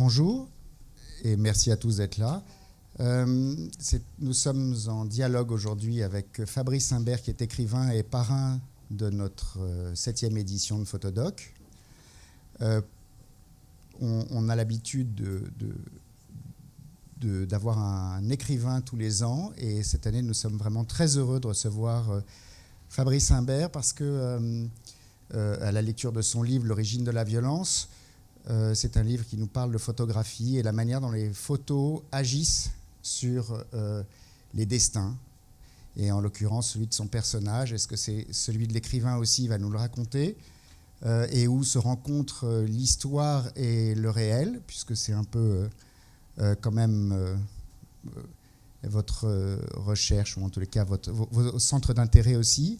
Bonjour et merci à tous d'être là. Nous sommes en dialogue aujourd'hui avec Fabrice Imbert, qui est écrivain et parrain de notre 7e édition de Photodoc. On a l'habitude d'avoir un écrivain tous les ans, et cette année nous sommes vraiment très heureux de recevoir Fabrice Imbert parce que à la lecture de son livre L'origine de la violence, c'est un livre qui nous parle de photographie et la manière dont les photos agissent sur les destins, et en l'occurrence celui de son personnage. Est-ce que c'est celui de l'écrivain aussi? Il va nous le raconter, et où se rencontrent l'histoire et le réel, puisque c'est un peu quand même votre recherche, ou en tous les cas vos centres d'intérêt aussi.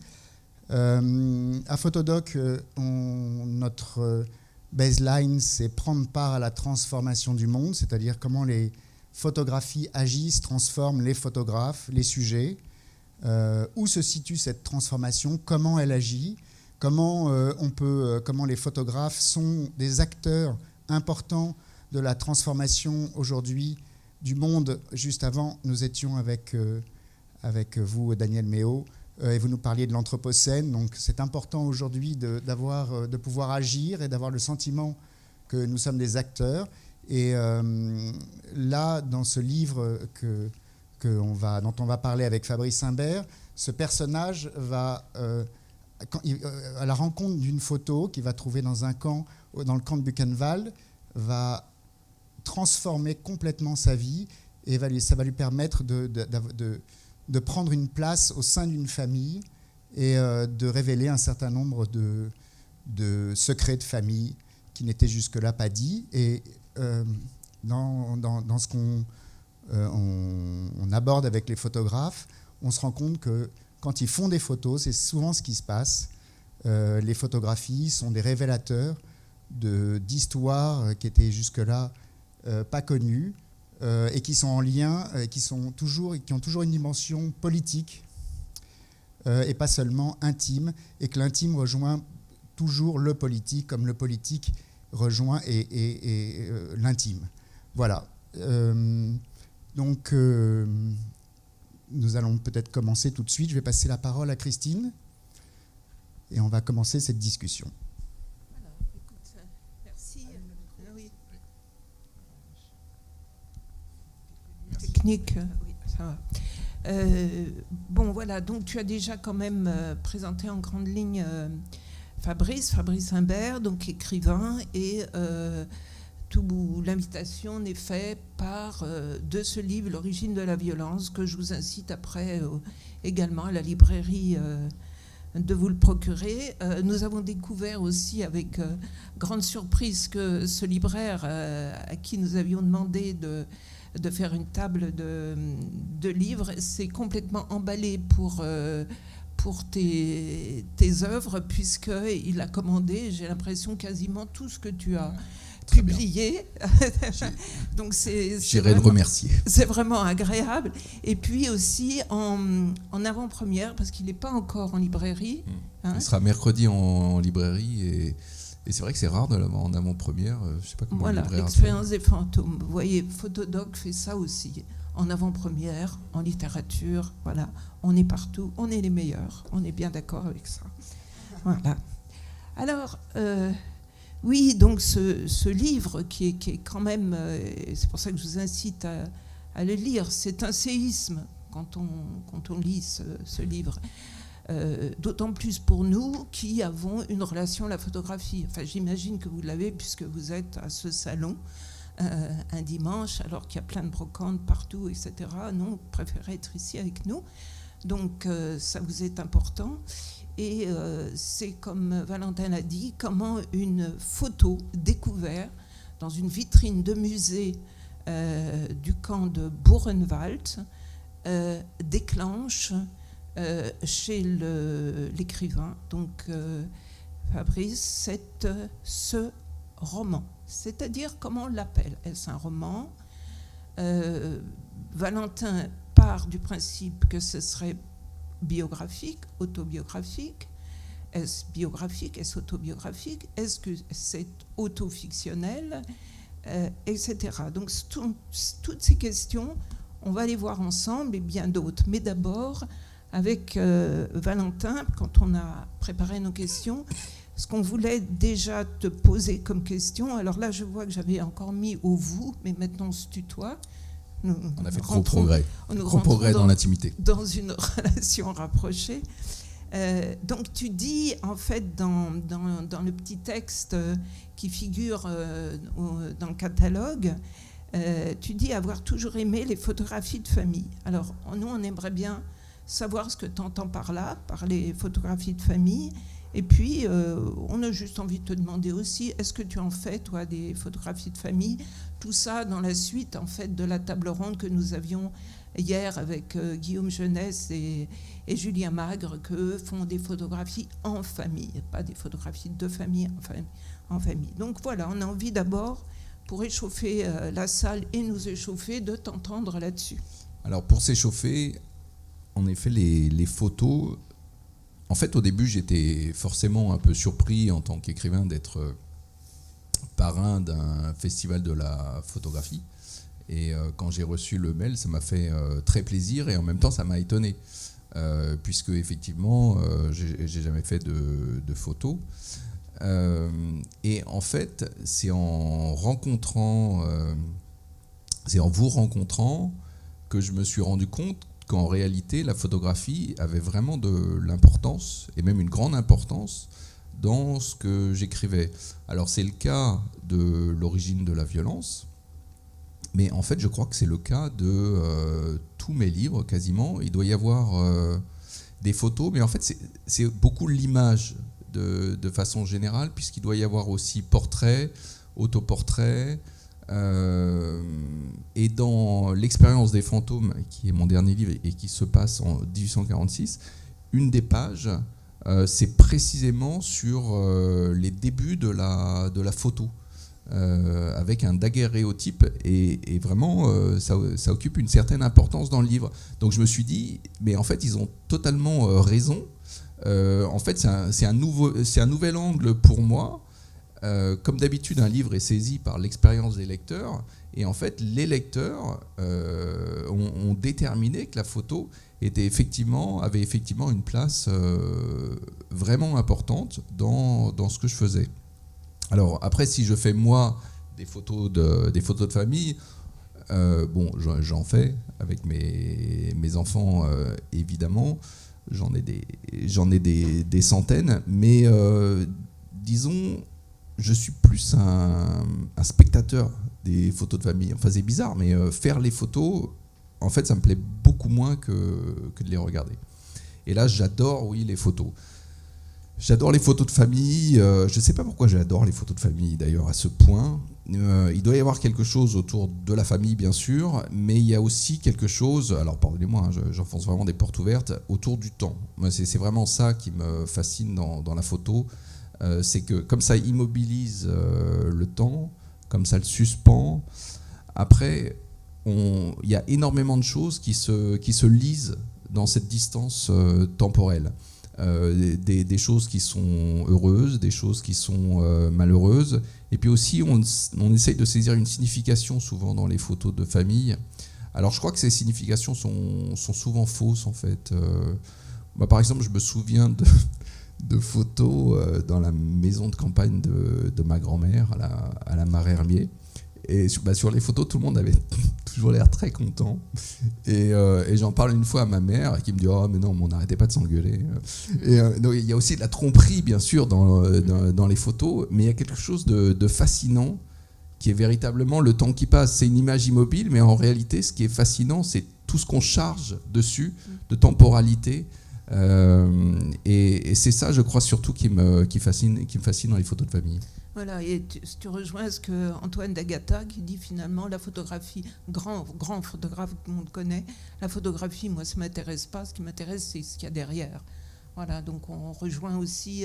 À Photodoc, notre baseline, c'est prendre part à la transformation du monde, c'est-à-dire comment les photographies agissent, transforment les photographes, les sujets, où se situe cette transformation, comment elle agit, comment les photographes sont des acteurs importants de la transformation aujourd'hui du monde. Juste avant, nous étions avec vous, Daniel Méo, et vous nous parliez de l'Anthropocène. Donc c'est important aujourd'hui de pouvoir agir et d'avoir le sentiment que nous sommes des acteurs. Et là, dans ce livre dont on va parler avec Fabrice Imbert, ce personnage va à la rencontre d'une photo qu'il va trouver dans le camp de Buchenwald, va transformer complètement sa vie, et ça va lui permettre de prendre une place au sein d'une famille et de révéler un certain nombre de secrets de famille qui n'étaient jusque-là pas dits. Et dans ce qu'on aborde avec les photographes, on se rend compte que quand ils font des photos, c'est souvent ce qui se passe. Les photographies sont des révélateurs d'histoires qui étaient jusque-là pas connues, et qui sont en lien, qui ont toujours une dimension politique, et pas seulement intime, et que l'intime rejoint toujours le politique, comme le politique rejoint et l'intime. Voilà. Donc, nous allons peut-être commencer tout de suite. Je vais passer la parole à Christine, et on va commencer cette discussion. Alors, écoute, merci. Oui. Technique, oui, ça va. Bon, voilà, donc tu as déjà quand même présenté en grande ligne Fabrice Imbert, donc écrivain, et l'invitation n'est faite par de ce livre, L'origine de la violence, que je vous incite après également à la librairie de vous le procurer. Nous avons découvert aussi avec grande surprise que ce libraire à qui nous avions demandé de faire une table de livres s'est complètement emballé pour tes œuvres, puisqu'il a commandé, j'ai l'impression, quasiment tout ce que tu as publié. Donc j'irai le remercier. C'est vraiment agréable. Et puis aussi en avant-première, parce qu'il n'est pas encore en librairie. Hein. Il sera mercredi en librairie, et c'est vrai que c'est rare de l'avoir en avant-première. Je sais pas comment. Voilà, l'expérience des fantômes. Vous voyez, Photodoc fait ça aussi. En avant-première, en littérature, voilà. On est partout, on est les meilleurs. On est bien d'accord avec ça. Voilà. Alors, oui, donc ce livre qui est quand même, c'est pour ça que je vous incite à le lire, c'est un séisme quand on lit ce livre. D'autant plus pour nous qui avons une relation à la photographie. Enfin, j'imagine que vous l'avez puisque vous êtes à ce salon un dimanche, alors qu'il y a plein de brocantes partout, etc. Non, vous préférez être ici avec nous. Donc, ça vous est important. Et c'est, comme Valentin l'a dit, comment une photo découverte dans une vitrine de musée du camp de Buchenwald déclenche chez l'écrivain, donc Fabrice, ce roman. C'est-à-dire, comment on l'appelle? Est-ce un roman? Valentin part du principe que ce serait biographique, autobiographique. Est-ce biographique? Est-ce autobiographique? Est-ce que c'est autofictionnel? etc. Donc toutes ces questions, on va les voir ensemble et bien d'autres. Mais d'abord, avec Valentin, quand on a préparé nos questions, ce qu'on voulait déjà te poser comme question, alors là je vois que j'avais encore mis au vous, mais maintenant on se tutoie. On a fait gros progrès dans l'intimité. Dans une relation rapprochée. Donc tu dis, en fait, dans le petit texte qui figure dans le catalogue, tu dis avoir toujours aimé les photographies de famille. Alors, nous, on aimerait bien savoir ce que tu entends par là, par les photographies de famille. Et puis, on a juste envie de te demander aussi, est-ce que tu en fais, toi, des photographies de famille? Tout ça dans la suite, en fait, de la table ronde que nous avions hier avec Guillaume Jeunesse et Julien Magre, qu'eux font des photographies en famille, pas des photographies de famille en famille. Donc voilà, on a envie d'abord, pour échauffer la salle et nous échauffer, de t'entendre là-dessus. Alors pour s'échauffer, en effet, les photos... En fait, au début, j'étais forcément un peu surpris en tant qu'écrivain d'être parrain d'un festival de la photographie. Et quand j'ai reçu le mail, ça m'a fait très plaisir et en même temps, ça m'a étonné. Puisque, effectivement, j'ai jamais fait de photos. Et en fait, c'est en vous rencontrant que je me suis rendu compte qu'en réalité, la photographie avait vraiment de l'importance, et même une grande importance, dans ce que j'écrivais. Alors c'est le cas de l'origine de la violence, mais en fait je crois que c'est le cas de tous mes livres quasiment. Il doit y avoir des photos, mais en fait c'est beaucoup l'image de façon générale, puisqu'il doit y avoir aussi portraits, autoportraits. Et dans L'expérience des fantômes, qui est mon dernier livre et qui se passe en 1846, une des pages, c'est précisément sur les débuts de la photo, avec un daguerréotype, et vraiment ça occupe une certaine importance dans le livre. Donc je me suis dit, mais en fait ils ont totalement raison. En fait c'est un nouvel angle pour moi. Comme d'habitude, un livre est saisi par l'expérience des lecteurs, et en fait, les lecteurs ont déterminé que la photo avait effectivement une place vraiment importante dans ce que je faisais. Alors après, si je fais moi des photos de famille, j'en fais avec mes enfants évidemment. J'en ai des centaines, mais disons, je suis plus un spectateur des photos de famille. Enfin, c'est bizarre, mais faire les photos, en fait, ça me plaît beaucoup moins que de les regarder. Et là, j'adore, oui, les photos. J'adore les photos de famille. Je ne sais pas pourquoi j'adore les photos de famille, d'ailleurs, à ce point. Il doit y avoir quelque chose autour de la famille, bien sûr, mais il y a aussi quelque chose, alors pardonnez-moi, j'enfonce vraiment des portes ouvertes, autour du temps. Moi, c'est vraiment ça qui me fascine dans la photo. C'est que comme ça immobilise le temps, comme ça le suspend, après, il y a énormément de choses qui se lisent dans cette distance temporelle. Des choses qui sont heureuses, des choses qui sont malheureuses. Et puis aussi, on essaye de saisir une signification souvent dans les photos de famille. Alors je crois que ces significations sont souvent fausses en fait. Moi, par exemple, je me souviens de photos dans la maison de campagne de ma grand-mère à la Mare-Hermier. Et sur les photos, tout le monde avait toujours l'air très content. Et j'en parle une fois à ma mère qui me dit « Oh, mais non, on n'arrêtait pas de s'engueuler. » Donc il y a aussi de la tromperie, bien sûr, dans les photos, mais il y a quelque chose de fascinant qui est véritablement le temps qui passe. C'est une image immobile, mais en réalité, ce qui est fascinant, c'est tout ce qu'on charge dessus, de temporalité. Et c'est ça, je crois, surtout qui me fascine dans les photos de famille. Voilà, et tu rejoins ce que Antoine d'Agata qui dit finalement la photographie, grand photographe que tout le monde connaît, la photographie, moi ça m'intéresse pas, ce qui m'intéresse c'est ce qu'il y a derrière. Voilà, donc on rejoint aussi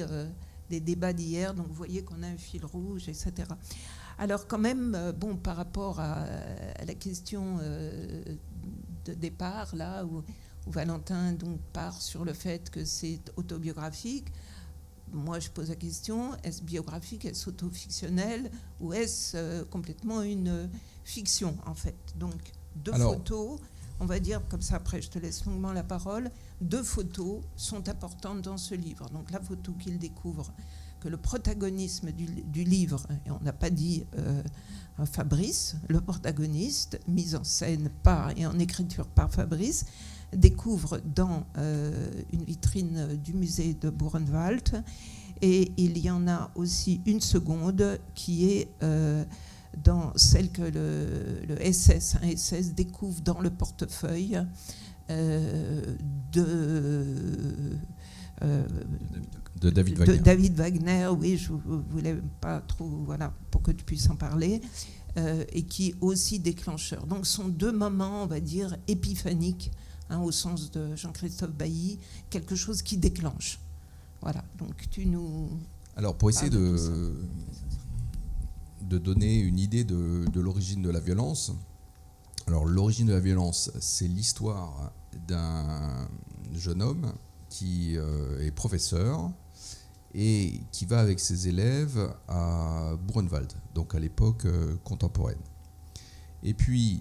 des débats d'hier, donc vous voyez qu'on a un fil rouge, etc. Alors quand même, par rapport à la question de départ, là où Valentin donc part sur le fait que c'est autobiographique, moi je pose la question, est-ce biographique, est-ce auto-fictionnel, ou est-ce complètement une fiction en fait? Donc 2 photos, on va dire comme ça, après je te laisse longuement la parole, 2 photos sont importantes dans ce livre. Donc la photo qu'il découvre, que le protagonisme du livre, et on n'a pas dit Fabrice, le protagoniste, mis en scène par et en écriture par Fabrice, découvre dans une vitrine du musée de Buchenwald. Et il y en a aussi une seconde qui est dans celle que le SS, un SS découvre dans le portefeuille de David Wagner. De David Wagner, oui, je ne voulais pas trop, voilà, pour que tu puisses en parler, et qui est aussi déclencheur. Donc, ce sont 2 moments, on va dire, épiphaniques, au sens de Jean-Christophe Bailly, quelque chose qui déclenche. Voilà, donc tu nous... Alors, pour essayer de donner une idée de l'origine de la violence, alors l'origine de la violence, c'est l'histoire d'un jeune homme qui est professeur et qui va avec ses élèves à Buchenwald, donc à l'époque contemporaine. Et puis,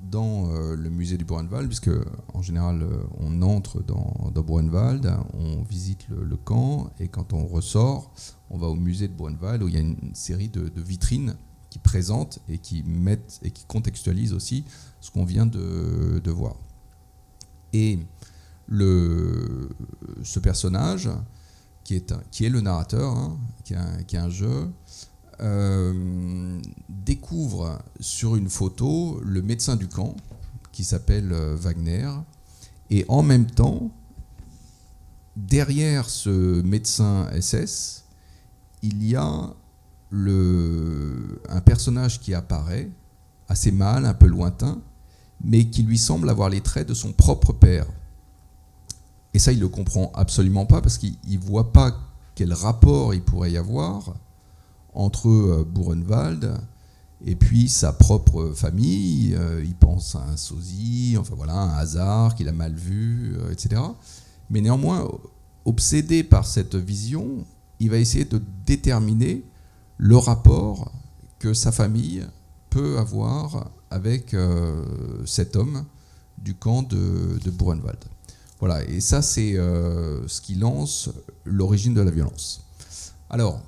dans le musée du Buchenwald, puisque en général on entre dans Buchenwald, on visite le camp, et quand on ressort, on va au musée de Buchenwald où il y a une série de vitrines qui présentent et qui mettent et qui contextualisent aussi ce qu'on vient de voir. Et ce personnage, qui est le narrateur, qui est un jeu, découvre sur une photo le médecin du camp, qui s'appelle Wagner, et en même temps, derrière ce médecin SS, il y a un personnage qui apparaît, assez mâle, un peu lointain, mais qui lui semble avoir les traits de son propre père. Et ça, il ne le comprend absolument pas, parce qu'il ne voit pas quel rapport il pourrait y avoir entre Buchenwald et puis sa propre famille. Il pense à un sosie, enfin voilà, un hasard qu'il a mal vu, etc. Mais néanmoins, obsédé par cette vision, il va essayer de déterminer le rapport que sa famille peut avoir avec cet homme du camp de Buchenwald. Voilà, et ça, c'est ce qui lance l'origine de la violence. Alors,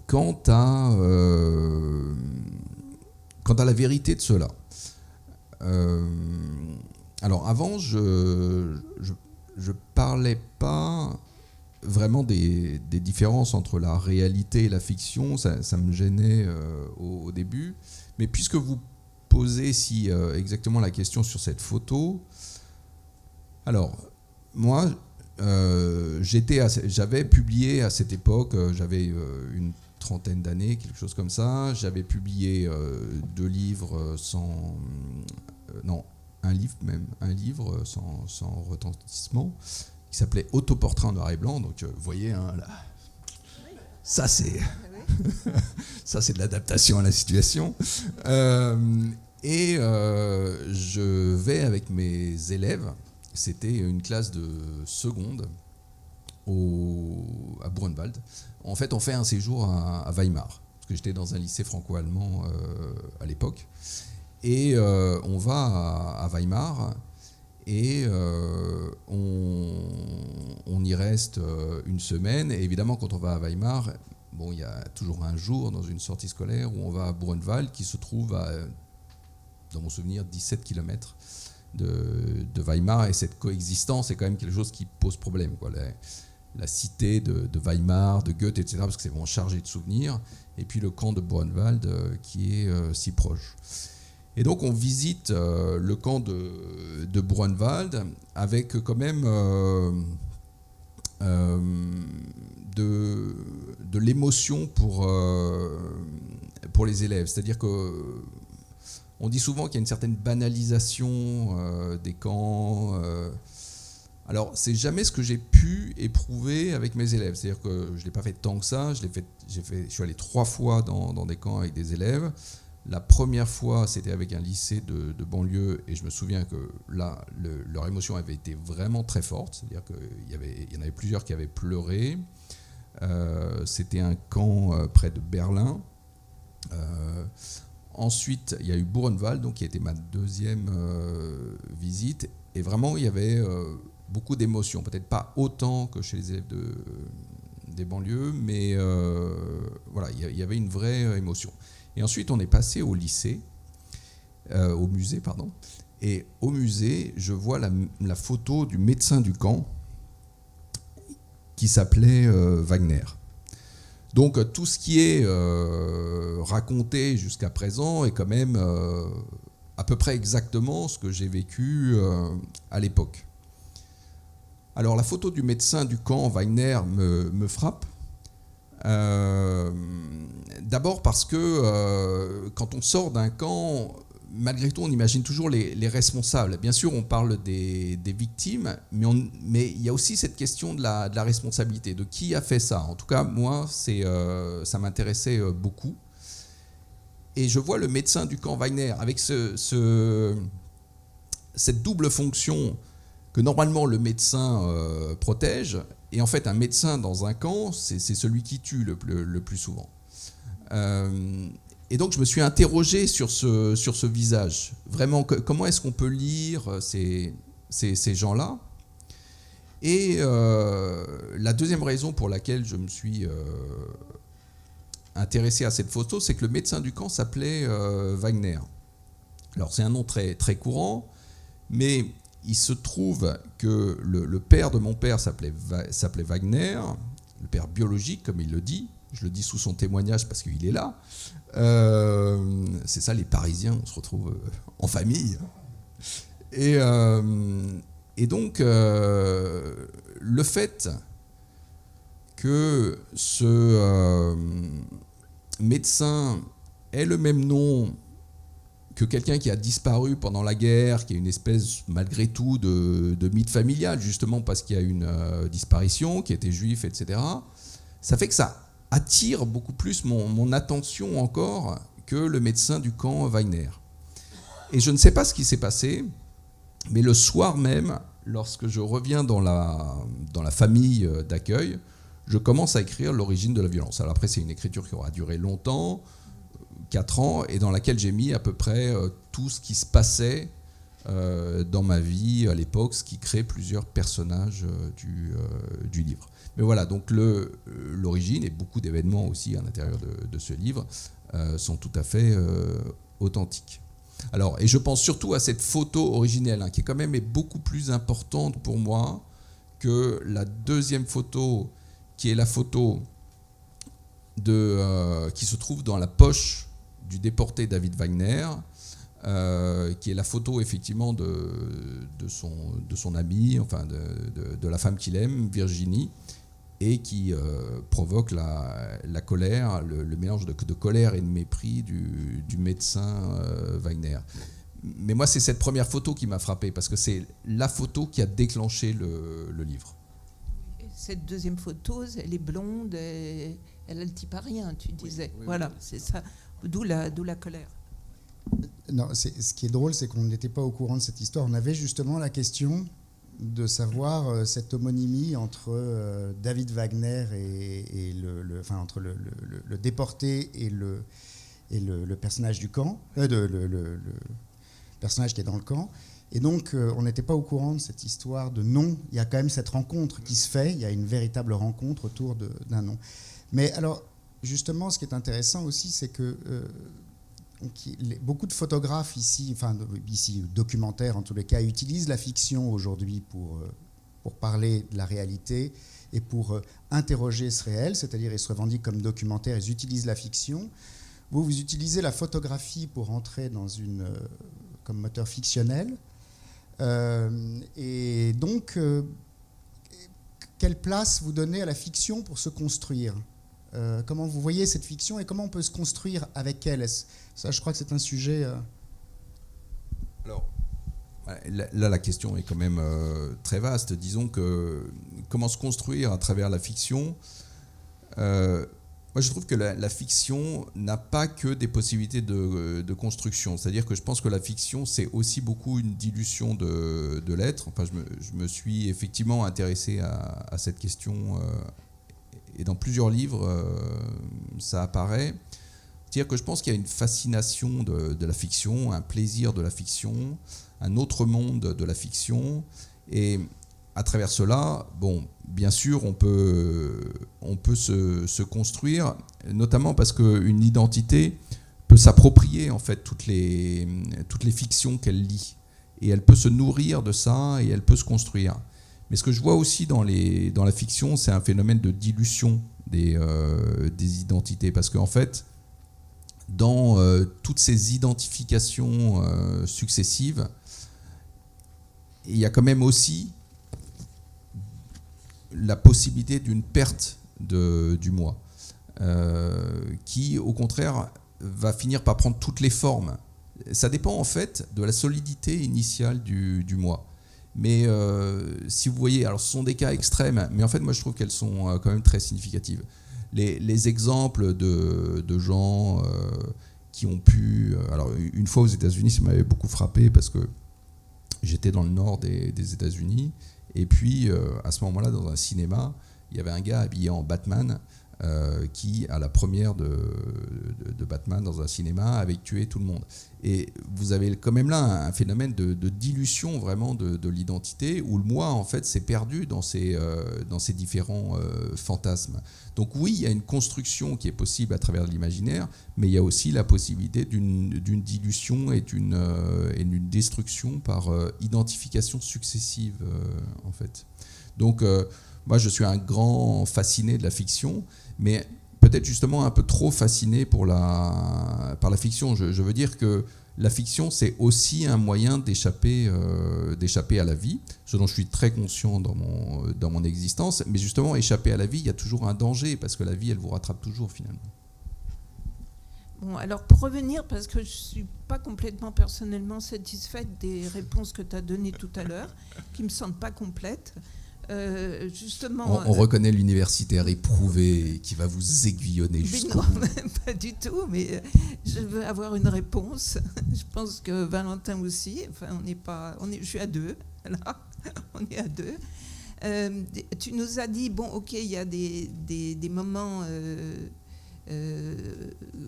quant à la vérité de cela, alors avant, je parlais pas vraiment des différences entre la réalité et la fiction, ça me gênait au début, mais puisque vous posez exactement la question sur cette photo, alors moi j'avais publié à cette époque, j'avais une trentaine d'années, quelque chose comme ça, j'avais publié 2 livres un livre sans retentissement, qui s'appelait Autoportrait en noir et blanc. Donc vous voyez, là, ça c'est de l'adaptation à la situation. Et je vais avec mes élèves, c'était une classe de seconde à Buchenwald. En fait, on fait un séjour à Weimar, parce que j'étais dans un lycée franco-allemand à l'époque. Et on va à Weimar, et on y reste une semaine. Et évidemment, quand on va à Weimar, il y a toujours un jour dans une sortie scolaire où on va à Buchenwald, qui se trouve à, dans mon souvenir, 17 km de Weimar. Et cette coexistence est quand même quelque chose qui pose problème, quoi. La cité de Weimar, de Goethe, etc., parce que c'est vraiment chargé de souvenirs, et puis le camp de Buchenwald qui est si proche. Et donc on visite le camp de Buchenwald avec quand même de l'émotion pour les élèves. C'est-à-dire que on dit souvent qu'il y a une certaine banalisation des camps. Alors, c'est jamais ce que j'ai pu éprouver avec mes élèves. C'est-à-dire que je ne l'ai pas fait tant que ça. Je suis allé 3 fois dans des camps avec des élèves. La première fois, c'était avec un lycée de banlieue, et je me souviens que là, leur émotion avait été vraiment très forte. C'est-à-dire qu'il y en avait plusieurs qui avaient pleuré. C'était un camp près de Berlin. Ensuite, il y a eu Buchenwald, donc qui a été ma deuxième visite. Et vraiment, il y avait beaucoup d'émotions. Peut-être pas autant que chez les élèves des banlieues, mais voilà, il y avait une vraie émotion. Et ensuite, on est passé au lycée, au musée, pardon. Et au musée, je vois la photo du médecin du camp qui s'appelait Wagner. Donc tout ce qui est raconté jusqu'à présent est quand même à peu près exactement ce que j'ai vécu à l'époque. Alors la photo du médecin du camp, Wagner, me frappe. D'abord parce que quand on sort d'un camp, malgré tout, on imagine toujours les responsables. Bien sûr, on parle des victimes, mais il y a aussi cette question de la responsabilité, de qui a fait ça. En tout cas, moi, ça m'intéressait beaucoup. Et je vois le médecin du camp Wagner avec cette double fonction que normalement le médecin protège. Et en fait, un médecin dans un camp, c'est celui qui tue le plus souvent. Et donc, je me suis interrogé sur ce visage. Vraiment, comment est-ce qu'on peut lire ces gens-là ? Et la deuxième raison pour laquelle je me suis intéressé à cette photo, c'est que le médecin du camp s'appelait Wagner. Alors, c'est un nom très, très courant, mais il se trouve que le père de mon père s'appelait Wagner, le père biologique, comme il le dit. Je le dis sous son témoignage parce qu'il est là. C'est ça, les Parisiens, on se retrouve en famille. Et donc, le fait que ce médecin ait le même nom que quelqu'un qui a disparu pendant la guerre, qui est une espèce, malgré tout, de mythe familial, justement parce qu'il y a une disparition, qui était juif, etc., ça fait que ça attire beaucoup plus mon attention encore que le médecin du camp Wagner. Et je ne sais pas ce qui s'est passé, mais le soir même, lorsque je reviens dans la famille d'accueil, je commence à écrire l'origine de la violence. Alors après, c'est une écriture qui aura duré longtemps, 4 ans, et dans laquelle j'ai mis à peu près tout ce qui se passait dans ma vie à l'époque, ce qui crée plusieurs personnages du livre. Mais voilà, donc l'origine et beaucoup d'événements aussi à l'intérieur de ce livre sont tout à fait authentiques. Alors, et je pense surtout à cette photo originelle, qui quand même est beaucoup plus importante pour moi que la deuxième photo, qui est la photo qui se trouve dans la poche du déporté David Wagner, qui est la photo effectivement de son ami, enfin de la femme qu'il aime, Virginie, et qui provoque la colère, le mélange de colère et de mépris du médecin Wagner. Mais moi, c'est cette première photo qui m'a frappé, parce que c'est la photo qui a déclenché le livre. Cette deuxième photo, elle est blonde, elle a le type arien, tu disais. Oui, voilà, oui. C'est ça, d'où la colère. Non, ce qui est drôle, c'est qu'on n'était pas au courant de cette histoire. On avait justement la question de savoir cette homonymie entre David Wagner et entre le déporté et le personnage du camp, le personnage qui est dans le camp. Et donc, on n'était pas au courant de cette histoire de nom. Il y a quand même cette rencontre qui se fait. Il y a une véritable rencontre autour d'un nom. Mais alors, justement, ce qui est intéressant aussi, c'est que beaucoup de photographes ici documentaires en tous les cas, utilisent la fiction aujourd'hui pour parler de la réalité et pour interroger ce réel, c'est-à-dire ils se revendiquent comme documentaires, ils utilisent la fiction. Vous utilisez la photographie pour entrer comme moteur fictionnel. Et donc, quelle place vous donnez à la fiction pour se construire ? Comment vous voyez cette fiction et comment on peut se construire avec elle ? Ça, je crois que c'est un sujet... Alors, là, la question est quand même très vaste. Disons que comment se construire à travers la fiction ? Moi, je trouve que la fiction n'a pas que des possibilités de construction. C'est-à-dire que je pense que la fiction, c'est aussi beaucoup une dilution de l'être. Enfin, je me suis effectivement intéressé à cette question et dans plusieurs livres, ça apparaît. C'est-à-dire que je pense qu'il y a une fascination de la fiction, un plaisir de la fiction, un autre monde de la fiction. Et à travers cela, bon, bien sûr, on peut se construire, notamment parce qu'une identité peut s'approprier en fait toutes les fictions qu'elle lit. Et elle peut se nourrir de ça et elle peut se construire. Mais ce que je vois aussi dans la fiction, c'est un phénomène de dilution des identités. Parce qu'en fait, dans toutes ces identifications successives, il y a quand même aussi la possibilité d'une perte du moi, qui, au contraire, va finir par prendre toutes les formes. Ça dépend en fait de la solidité initiale du moi. Mais si vous voyez, alors ce sont des cas extrêmes, mais en fait moi je trouve qu'elles sont quand même très significatives. Les exemples de gens qui ont pu... alors une fois aux États-Unis, ça m'avait beaucoup frappé parce que j'étais dans le nord des États-Unis et puis à ce moment-là dans un cinéma, il y avait un gars habillé en Batman qui, à la première de Batman dans un cinéma, avait tué tout le monde. Et vous avez quand même là un phénomène de dilution vraiment de l'identité, où le moi, en fait, s'est perdu dans ces différents fantasmes. Donc oui, il y a une construction qui est possible à travers l'imaginaire, mais il y a aussi la possibilité d'une dilution et d'une destruction par identification successive, en fait. Donc moi, je suis un grand fasciné de la fiction, mais peut-être justement un peu trop fasciné par la fiction. Je veux dire que la fiction, c'est aussi un moyen d'échapper à la vie, ce dont je suis très conscient dans mon existence. Mais justement, échapper à la vie, il y a toujours un danger, parce que la vie, elle vous rattrape toujours finalement. Bon, alors pour revenir, parce que je ne suis pas complètement personnellement satisfaite des réponses que tu as données tout à l'heure, qui ne me semblent pas complètes. Justement, on reconnaît l'universitaire éprouvé qui va vous aiguillonner jusqu'au bout. Non, pas du tout, mais je veux avoir une réponse. Je pense que Valentin aussi. Enfin, je suis à deux, là. On est à deux. Tu nous as dit, bon, ok, il y a des moments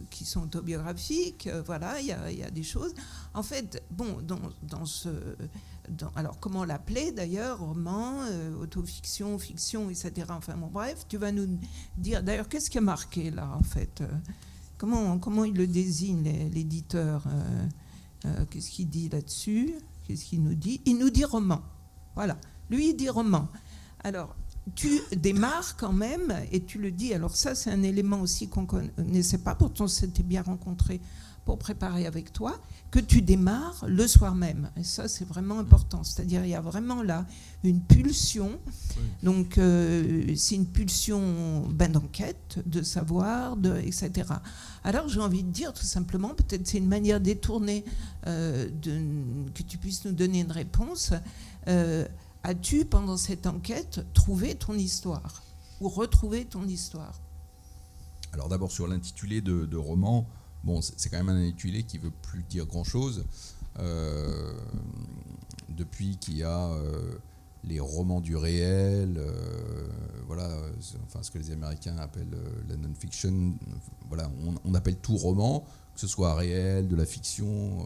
qui sont autobiographiques, voilà, il y a des choses. En fait, bon, alors comment l'appeler d'ailleurs, roman, autofiction, fiction, etc. Enfin bon, bref, tu vas nous dire d'ailleurs qu'est-ce qui a marqué là en fait, comment il le désigne l'éditeur, qu'est-ce qu'il dit là-dessus, qu'est-ce qu'il nous dit? Il nous dit roman, voilà, lui il dit roman. Alors tu démarres quand même et tu le dis, alors ça c'est un élément aussi qu'on ne connaissait pas, pourtant c'était bien rencontré pour préparer avec toi, que tu démarres le soir même. Et ça, c'est vraiment important. C'est-à-dire, il y a vraiment là une pulsion. Oui. Donc, c'est une pulsion d'enquête, de savoir, etc. Alors, j'ai envie de dire tout simplement, peut-être c'est une manière détournée que tu puisses nous donner une réponse. As-tu, pendant cette enquête, trouvé ton histoire ou retrouvé ton histoire? Alors d'abord, sur l'intitulé de roman, bon, c'est quand même un intitulé qui ne veut plus dire grand-chose. Depuis qu'il y a les romans du réel, voilà, enfin, ce que les Américains appellent la non-fiction, voilà, on appelle tout roman, que ce soit réel, de la fiction.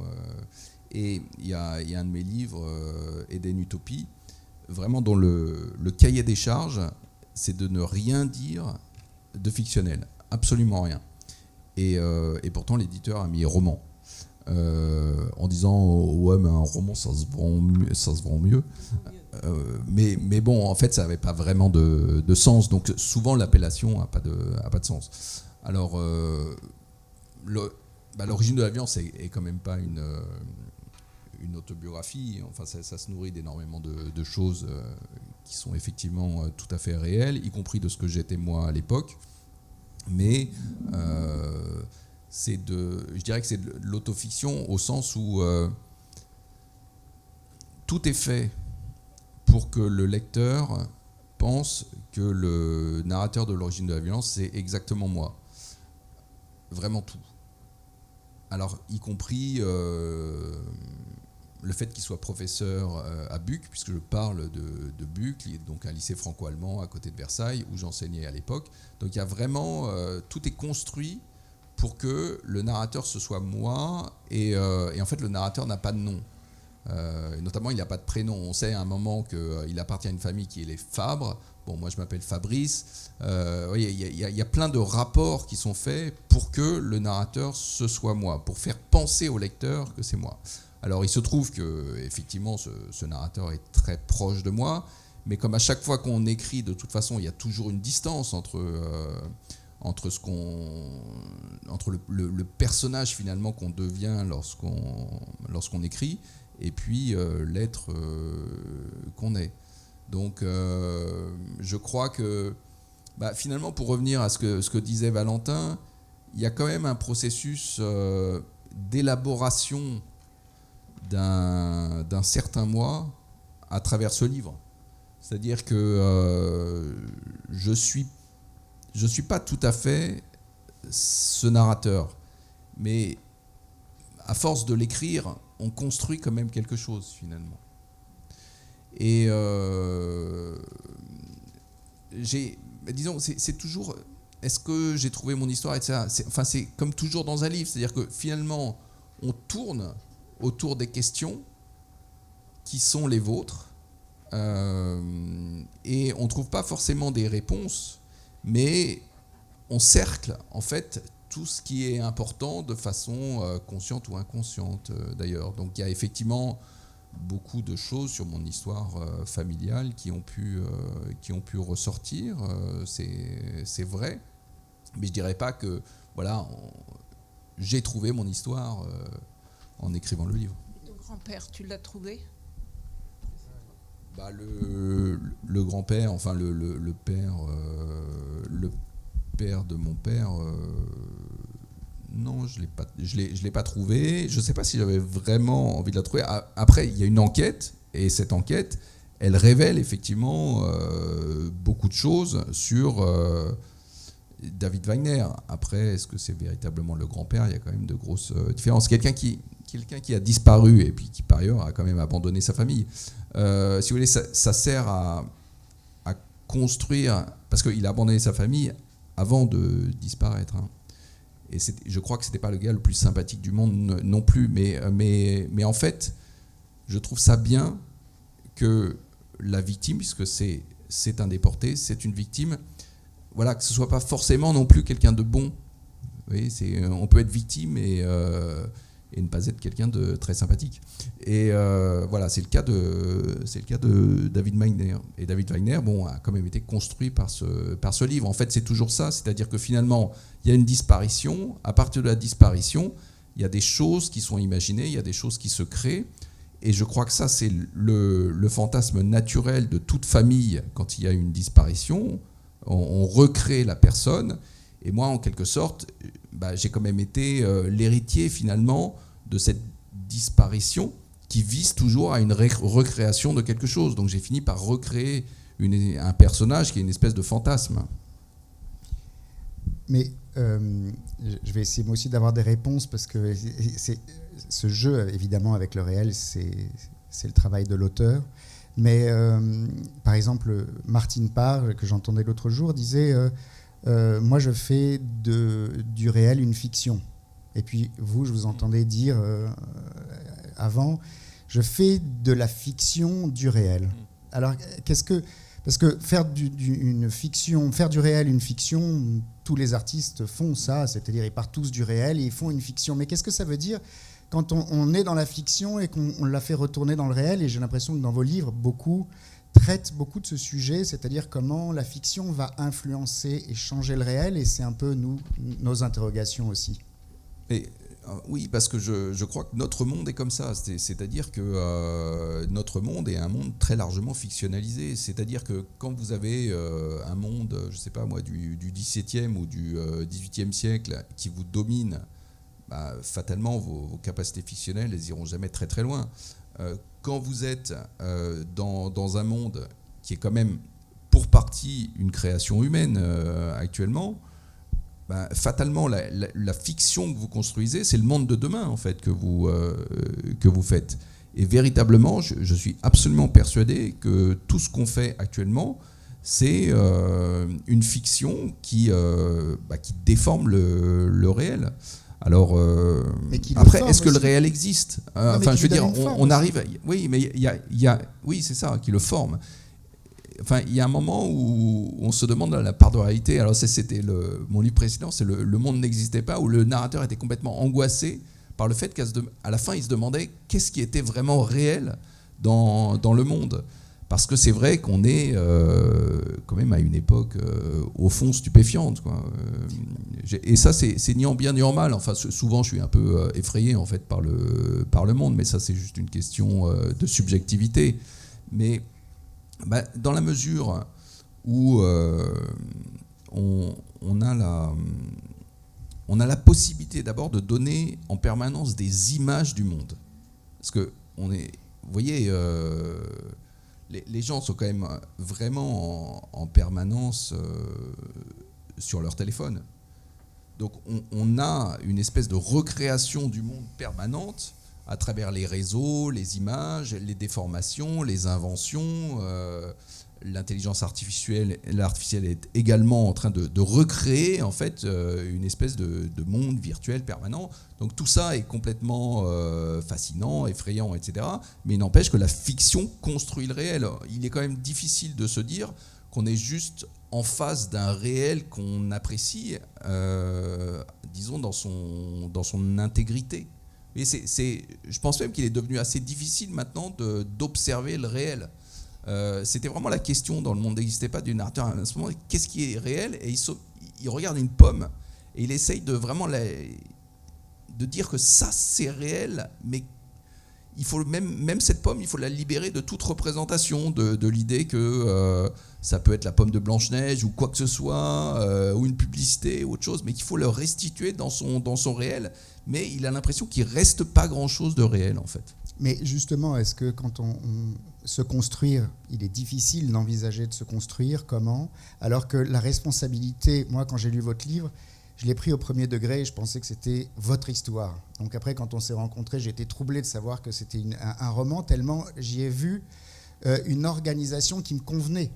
Et il y a un de mes livres, Eden Utopie, vraiment dont le cahier des charges, c'est de ne rien dire de fictionnel, absolument rien. Et pourtant, l'éditeur a mis roman, en disant ouais, mais un roman, ça se vend mieux. Mais bon, en fait, ça n'avait pas vraiment de sens. Donc, souvent, l'appellation n'a pas de sens. Alors, l'origine de la violence est quand même pas une autobiographie. Enfin, ça se nourrit d'énormément de choses qui sont effectivement tout à fait réelles, y compris de ce que j'étais moi à l'époque. Mais je dirais que c'est de l'autofiction au sens où tout est fait pour que le lecteur pense que le narrateur de l'origine de la violence, c'est exactement moi. Vraiment tout. Alors, y compris le fait qu'il soit professeur à Buc, puisque je parle de Buc, donc un lycée franco-allemand à côté de Versailles, où j'enseignais à l'époque. Donc il y a vraiment, tout est construit pour que le narrateur ce soit moi, et en fait le narrateur n'a pas de nom. Notamment il n'a pas de prénom. On sait à un moment qu'il appartient à une famille qui est les Fabre. Bon, moi je m'appelle Fabrice. Il y a plein de rapports qui sont faits pour que le narrateur ce soit moi, pour faire penser au lecteur que c'est moi. Alors il se trouve que effectivement ce narrateur est très proche de moi, mais comme à chaque fois qu'on écrit, de toute façon il y a toujours une distance entre le personnage finalement qu'on devient lorsqu'on écrit, et puis l'être qu'on est. Donc je crois que finalement, pour revenir à ce que disait Valentin, il y a quand même un processus d'élaboration d'un certain moi à travers ce livre. C'est-à-dire que je suis pas tout à fait ce narrateur, mais à force de l'écrire, on construit quand même quelque chose finalement. Et disons, c'est toujours, est-ce que j'ai trouvé mon histoire, etc. C'est comme toujours dans un livre, c'est-à-dire que finalement, on tourne autour des questions qui sont les vôtres, et on ne trouve pas forcément des réponses, mais on cercle en fait tout ce qui est important de façon consciente ou inconsciente d'ailleurs. Donc il y a effectivement beaucoup de choses sur mon histoire familiale qui ont pu ressortir, c'est vrai, mais je dirais pas que voilà, j'ai trouvé mon histoire en écrivant le livre. Et ton grand-père, tu l'as trouvé ? Le grand-père, enfin le père de mon père, non, je l'ai pas trouvé. Je ne sais pas si j'avais vraiment envie de la trouver. Après, il y a une enquête, et cette enquête, elle révèle effectivement beaucoup de choses sur David Wagner. Après, est-ce que c'est véritablement le grand-père ? Il y a quand même de grosses différences. Quelqu'un qui a disparu et puis qui, par ailleurs, a quand même abandonné sa famille. Si vous voulez, ça sert à construire, parce qu'il a abandonné sa famille avant de disparaître. Hein. Et je crois que ce n'était pas le gars le plus sympathique du monde non plus. Mais en fait, je trouve ça bien que la victime, puisque c'est un déporté, c'est une victime, voilà, que ce ne soit pas forcément non plus quelqu'un de bon. Vous voyez, on peut être victime et ne pas être quelqu'un de très sympathique. Et voilà, c'est le cas de David Wagner. Et David Wagner, a quand même été construit par ce livre. En fait, c'est toujours ça, c'est-à-dire que finalement, il y a une disparition. À partir de la disparition, il y a des choses qui sont imaginées, il y a des choses qui se créent. Et je crois que ça, c'est le fantasme naturel de toute famille quand il y a une disparition. On recrée la personne. Et moi, en quelque sorte, j'ai quand même été l'héritier finalement de cette disparition qui vise toujours à une recréation de quelque chose. Donc j'ai fini par recréer un personnage qui est une espèce de fantasme. Mais je vais essayer moi aussi d'avoir des réponses, parce que ce jeu, évidemment, avec le réel, c'est le travail de l'auteur. Mais par exemple, Martine Parr, que j'entendais l'autre jour, disait moi je fais du réel une fiction. Et puis vous, je vous entendais dire avant, je fais de la fiction du réel. Alors parce que faire du réel une fiction, tous les artistes font ça, c'est-à-dire ils partent tous du réel et ils font une fiction. Mais qu'est-ce que ça veut dire quand on est dans la fiction et qu'on la fait retourner dans le réel? Et j'ai l'impression que dans vos livres, traite beaucoup de ce sujet, c'est-à-dire comment la fiction va influencer et changer le réel, et c'est un peu nos interrogations aussi. Et, oui, parce que je crois que notre monde est comme ça, c'est-à-dire que notre monde est un monde très largement fictionnalisé, c'est-à-dire que quand vous avez un monde, je ne sais pas moi, du XVIIe ou du XVIIIe siècle qui vous domine, fatalement vos capacités fictionnelles, elles iront jamais très très loin. Quand vous êtes dans un monde qui est quand même pour partie une création humaine actuellement, fatalement la fiction que vous construisez, c'est le monde de demain en fait que vous faites. Et véritablement, je suis absolument persuadé que tout ce qu'on fait actuellement, c'est une fiction qui déforme le réel. Alors, après, est-ce que le réel existe ? Enfin, je veux dire, on arrive... Oui, mais oui, c'est ça, qui le forme. Enfin, il y a un moment où on se demande la part de réalité. Alors, c'était mon livre précédent, c'est Le monde n'existait pas, où le narrateur était complètement angoissé par le fait qu'à la fin, il se demandait qu'est-ce qui était vraiment réel dans le monde. Parce que c'est vrai qu'on est quand même à une époque au fond stupéfiante, quoi. Et ça, c'est ni en bien ni en mal. Enfin, souvent, je suis un peu effrayé en fait par le monde, mais ça, c'est juste une question de subjectivité. Mais dans la mesure où on a la possibilité d'abord de donner en permanence des images du monde. Parce que vous voyez, les gens sont quand même vraiment en permanence sur leur téléphone. Donc on a une espèce de recréation du monde permanente à travers les réseaux, les images, les déformations, les inventions. L'intelligence artificielle est également en train de recréer en fait une espèce de monde virtuel permanent. Donc tout ça est complètement fascinant, effrayant, etc. Mais il n'empêche que la fiction construit le réel. Il est quand même difficile de se dire qu'on est juste en face d'un réel qu'on apprécie, disons, dans son intégrité. Et je pense même qu'il est devenu assez difficile maintenant d'observer le réel. C'était vraiment la question dans Le monde n'existait pas du narrateur à ce moment. Qu'est-ce qui est réel ? Et il regarde une pomme et il essaye de vraiment de dire que ça c'est réel, mais il faut même cette pomme, il faut la libérer de toute représentation de l'idée que ça peut être la pomme de Blanche-Neige ou quoi que ce soit, ou une publicité ou autre chose, mais qu'il faut le restituer dans son réel. Mais il a l'impression qu'il ne reste pas grand-chose de réel, en fait. Mais justement, est-ce que quand on se construire, il est difficile d'envisager de se construire, comment ? Alors que la responsabilité, moi quand j'ai lu votre livre, je l'ai pris au premier degré et je pensais que c'était votre histoire. Donc après, quand on s'est rencontrés, j'ai été troublé de savoir que c'était un roman, tellement j'y ai vu une organisation qui me convenait.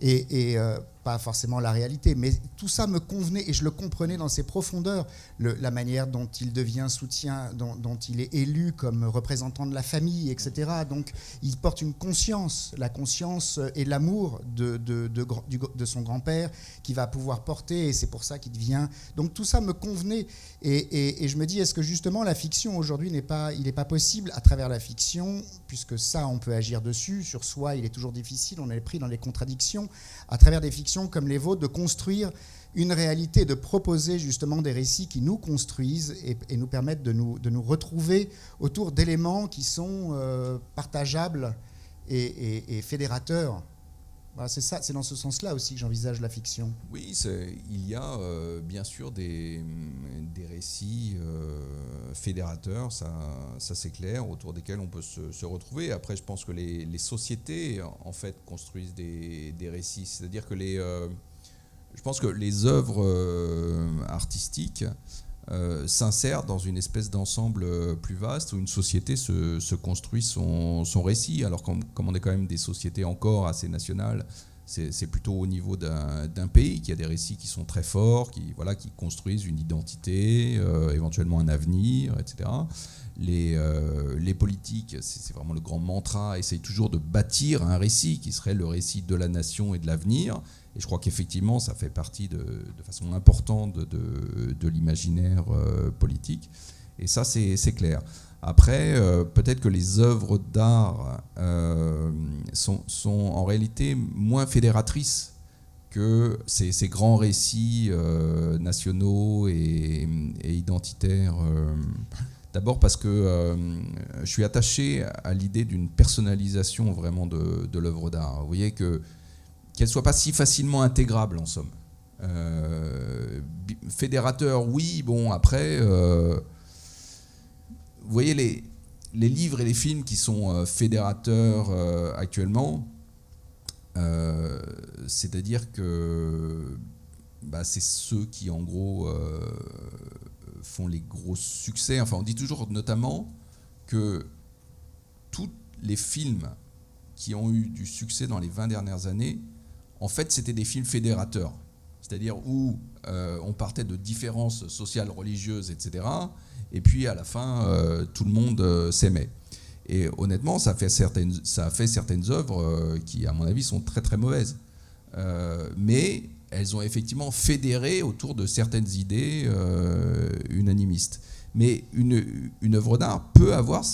Et pas forcément la réalité, mais tout ça me convenait et je le comprenais dans ses profondeurs. La manière dont il devient soutien, dont il est élu comme représentant de la famille, etc. Donc il porte une conscience, la conscience et l'amour de son grand-père qui va pouvoir porter, et c'est pour ça qu'il devient... Donc tout ça me convenait et je me dis, est-ce que justement la fiction aujourd'hui il n'est pas possible à travers la fiction, puisque ça on peut agir dessus, sur soi il est toujours difficile, on est pris dans les contradictions, à travers des fictions comme les vôtres, de construire une réalité, de proposer justement des récits qui nous construisent et nous permettent de nous retrouver autour d'éléments qui sont partageables et fédérateurs. Voilà, c'est ça, c'est dans ce sens-là aussi que j'envisage la fiction. Oui, il y a bien sûr des récits fédérateurs, ça c'est clair, autour desquels on peut se retrouver. Après, je pense que les sociétés, en fait, construisent des récits. C'est-à-dire que je pense que les œuvres artistiques s'insèrent dans une espèce d'ensemble plus vaste où une société se construit son récit. Alors comme on est quand même des sociétés encore assez nationales, c'est plutôt au niveau d'un pays qui a des récits qui sont très forts, qui construisent une identité, éventuellement un avenir, etc. Les politiques, c'est vraiment le grand mantra, essayent toujours de bâtir un récit qui serait le récit de la nation et de l'avenir. Et je crois qu'effectivement, ça fait partie de façon importante de l'imaginaire politique. Et ça, c'est clair. Après, peut-être que les œuvres d'art sont en réalité moins fédératrices que ces grands récits nationaux et identitaires. D'abord parce que je suis attaché à l'idée d'une personnalisation vraiment de l'œuvre d'art. Vous voyez qu'elle ne soit pas si facilement intégrable, en somme. Fédérateur, oui, bon, après, vous voyez les livres et les films qui sont fédérateurs actuellement, c'est-à-dire que c'est ceux qui, en gros, font les gros succès. Enfin, on dit toujours notamment que les films qui ont eu du succès dans les 20 dernières années, en fait, c'était des films fédérateurs. C'est-à-dire où on partait de différences sociales, religieuses, etc. Et puis, à la fin, tout le monde s'aimait. Et honnêtement, ça a fait certaines œuvres qui, à mon avis, sont très, très mauvaises. Mais elles ont effectivement fédéré autour de certaines idées unanimistes. Mais une œuvre d'art peut avoir,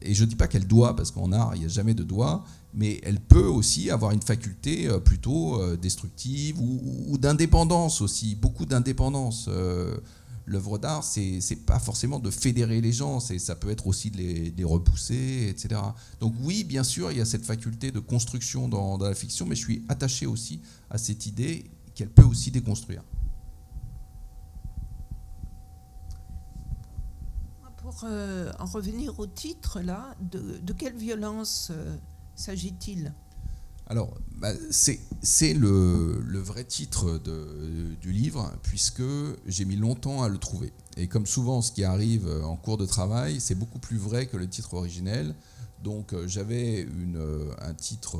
et je ne dis pas qu'elle doit, parce qu'en art, il n'y a jamais de doigt, mais elle peut aussi avoir une faculté plutôt destructive ou d'indépendance aussi, beaucoup d'indépendance. L'œuvre d'art, c'est pas forcément de fédérer les gens, ça peut être aussi de les repousser, etc. Donc oui, bien sûr, il y a cette faculté de construction dans la fiction, mais je suis attaché aussi à cette idée qu'elle peut aussi déconstruire. Pour en revenir au titre, là, de quelle violence s'agit-il ? Alors, c'est le vrai titre du livre, puisque j'ai mis longtemps à le trouver. Et comme souvent, ce qui arrive en cours de travail, c'est beaucoup plus vrai que le titre originel. Donc, j'avais un titre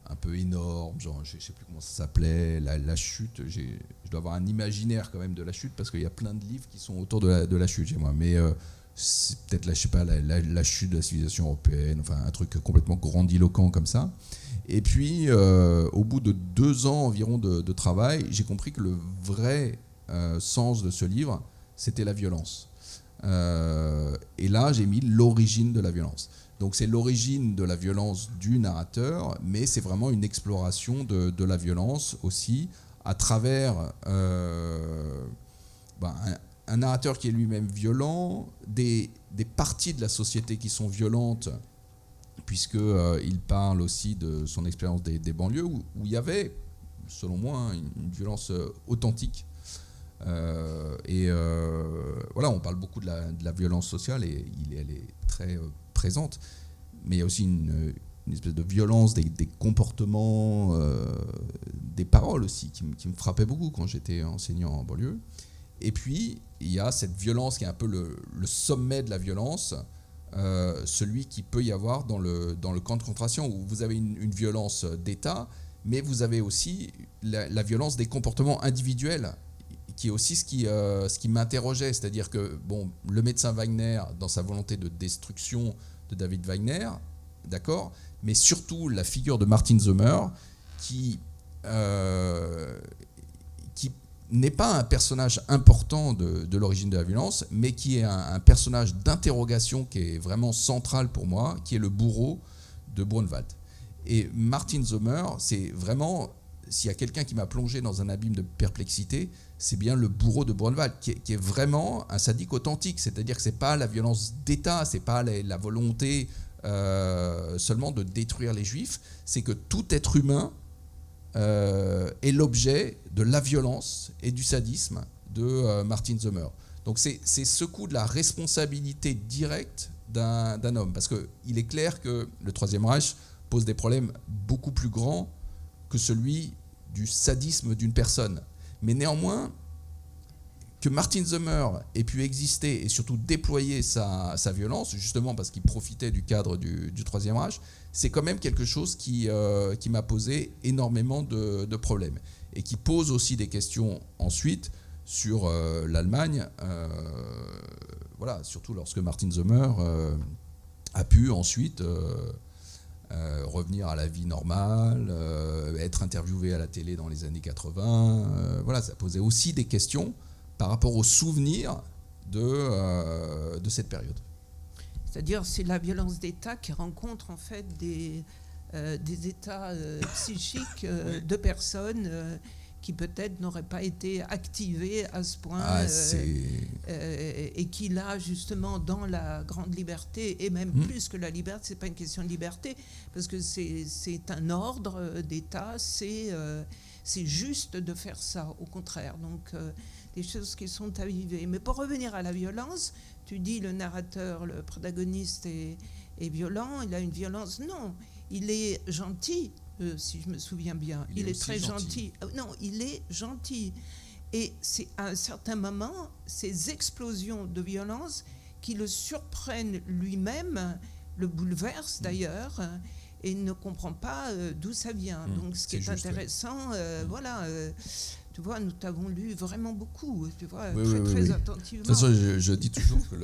un peu énorme, genre, je ne sais plus comment ça s'appelait, la chute. Je dois avoir un imaginaire quand même de la chute, parce qu'il y a plein de livres qui sont autour de la chute chez moi. Mais c'est peut-être la chute de la civilisation européenne, enfin un truc complètement grandiloquent comme ça. Et puis, au bout de 2 ans environ de travail, j'ai compris que le vrai sens de ce livre, c'était la violence. Et là, j'ai mis l'origine de la violence. Donc c'est l'origine de la violence du narrateur, mais c'est vraiment une exploration de la violence aussi, à travers un narrateur qui est lui-même violent, des parties de la société qui sont violentes, puisqu'il parle aussi de son expérience des banlieues, où il y avait, selon moi, une violence authentique. Voilà, on parle beaucoup de la violence sociale, et elle est très présente, mais il y a aussi une espèce de violence des comportements, des paroles aussi, qui me frappaient beaucoup quand j'étais enseignant en banlieue. Et puis, il y a cette violence qui est un peu le sommet de la violence, celui qui peut y avoir dans le camp de concentration, où vous avez une violence d'État, mais vous avez aussi la violence des comportements individuels, qui est aussi ce qui m'interrogeait. C'est-à-dire que le médecin Wagner, dans sa volonté de destruction de David Wagner, d'accord, mais surtout la figure de Martin Sommer, qui n'est pas un personnage important de l'origine de la violence, mais qui est un personnage d'interrogation qui est vraiment central pour moi, qui est le bourreau de Brunwald. Et Martin Sommer, c'est vraiment, s'il y a quelqu'un qui m'a plongé dans un abîme de perplexité, c'est bien le bourreau de Brunwald, qui est vraiment un sadique authentique. C'est-à-dire que ce n'est pas la violence d'État, ce n'est pas la volonté seulement de détruire les Juifs, c'est que tout être humain est l'objet de la violence et du sadisme de Martin Sommer. Donc c'est ce coup de la responsabilité directe d'un homme, parce qu'il est clair que le Troisième Reich pose des problèmes beaucoup plus grands que celui du sadisme d'une personne. Mais néanmoins, que Martin Sommer ait pu exister et surtout déployer sa violence, justement parce qu'il profitait du cadre du Troisième Reich, c'est quand même quelque chose qui m'a posé énormément de problèmes, et qui pose aussi des questions ensuite sur l'Allemagne, voilà, surtout lorsque Martin Sommer a pu ensuite revenir à la vie normale, être interviewé à la télé dans les années 80, voilà, ça posait aussi des questions par rapport aux souvenirs de cette période. C'est-à-dire, c'est la violence d'État qui rencontre en fait des états psychiques de personnes qui peut-être n'auraient pas été activées à ce point, et qui là, justement, dans la grande liberté, et même plus que la liberté, c'est pas une question de liberté, parce que c'est un ordre d'État, c'est juste de faire ça, au contraire. Donc, des choses qui sont à vivre. Mais pour revenir à la violence, tu dis le narrateur, le protagoniste est violent, il a une violence. Non, il est gentil, si je me souviens bien. Il est très gentil. Non, il est gentil. Et c'est à un certain moment, ces explosions de violence qui le surprennent lui-même, le bouleverse d'ailleurs, et ne comprend pas d'où ça vient. Donc ce qui est juste, intéressant, voilà, tu vois, nous t'avons lu vraiment beaucoup, tu vois, oui, très attentivement. De toute façon, je dis toujours que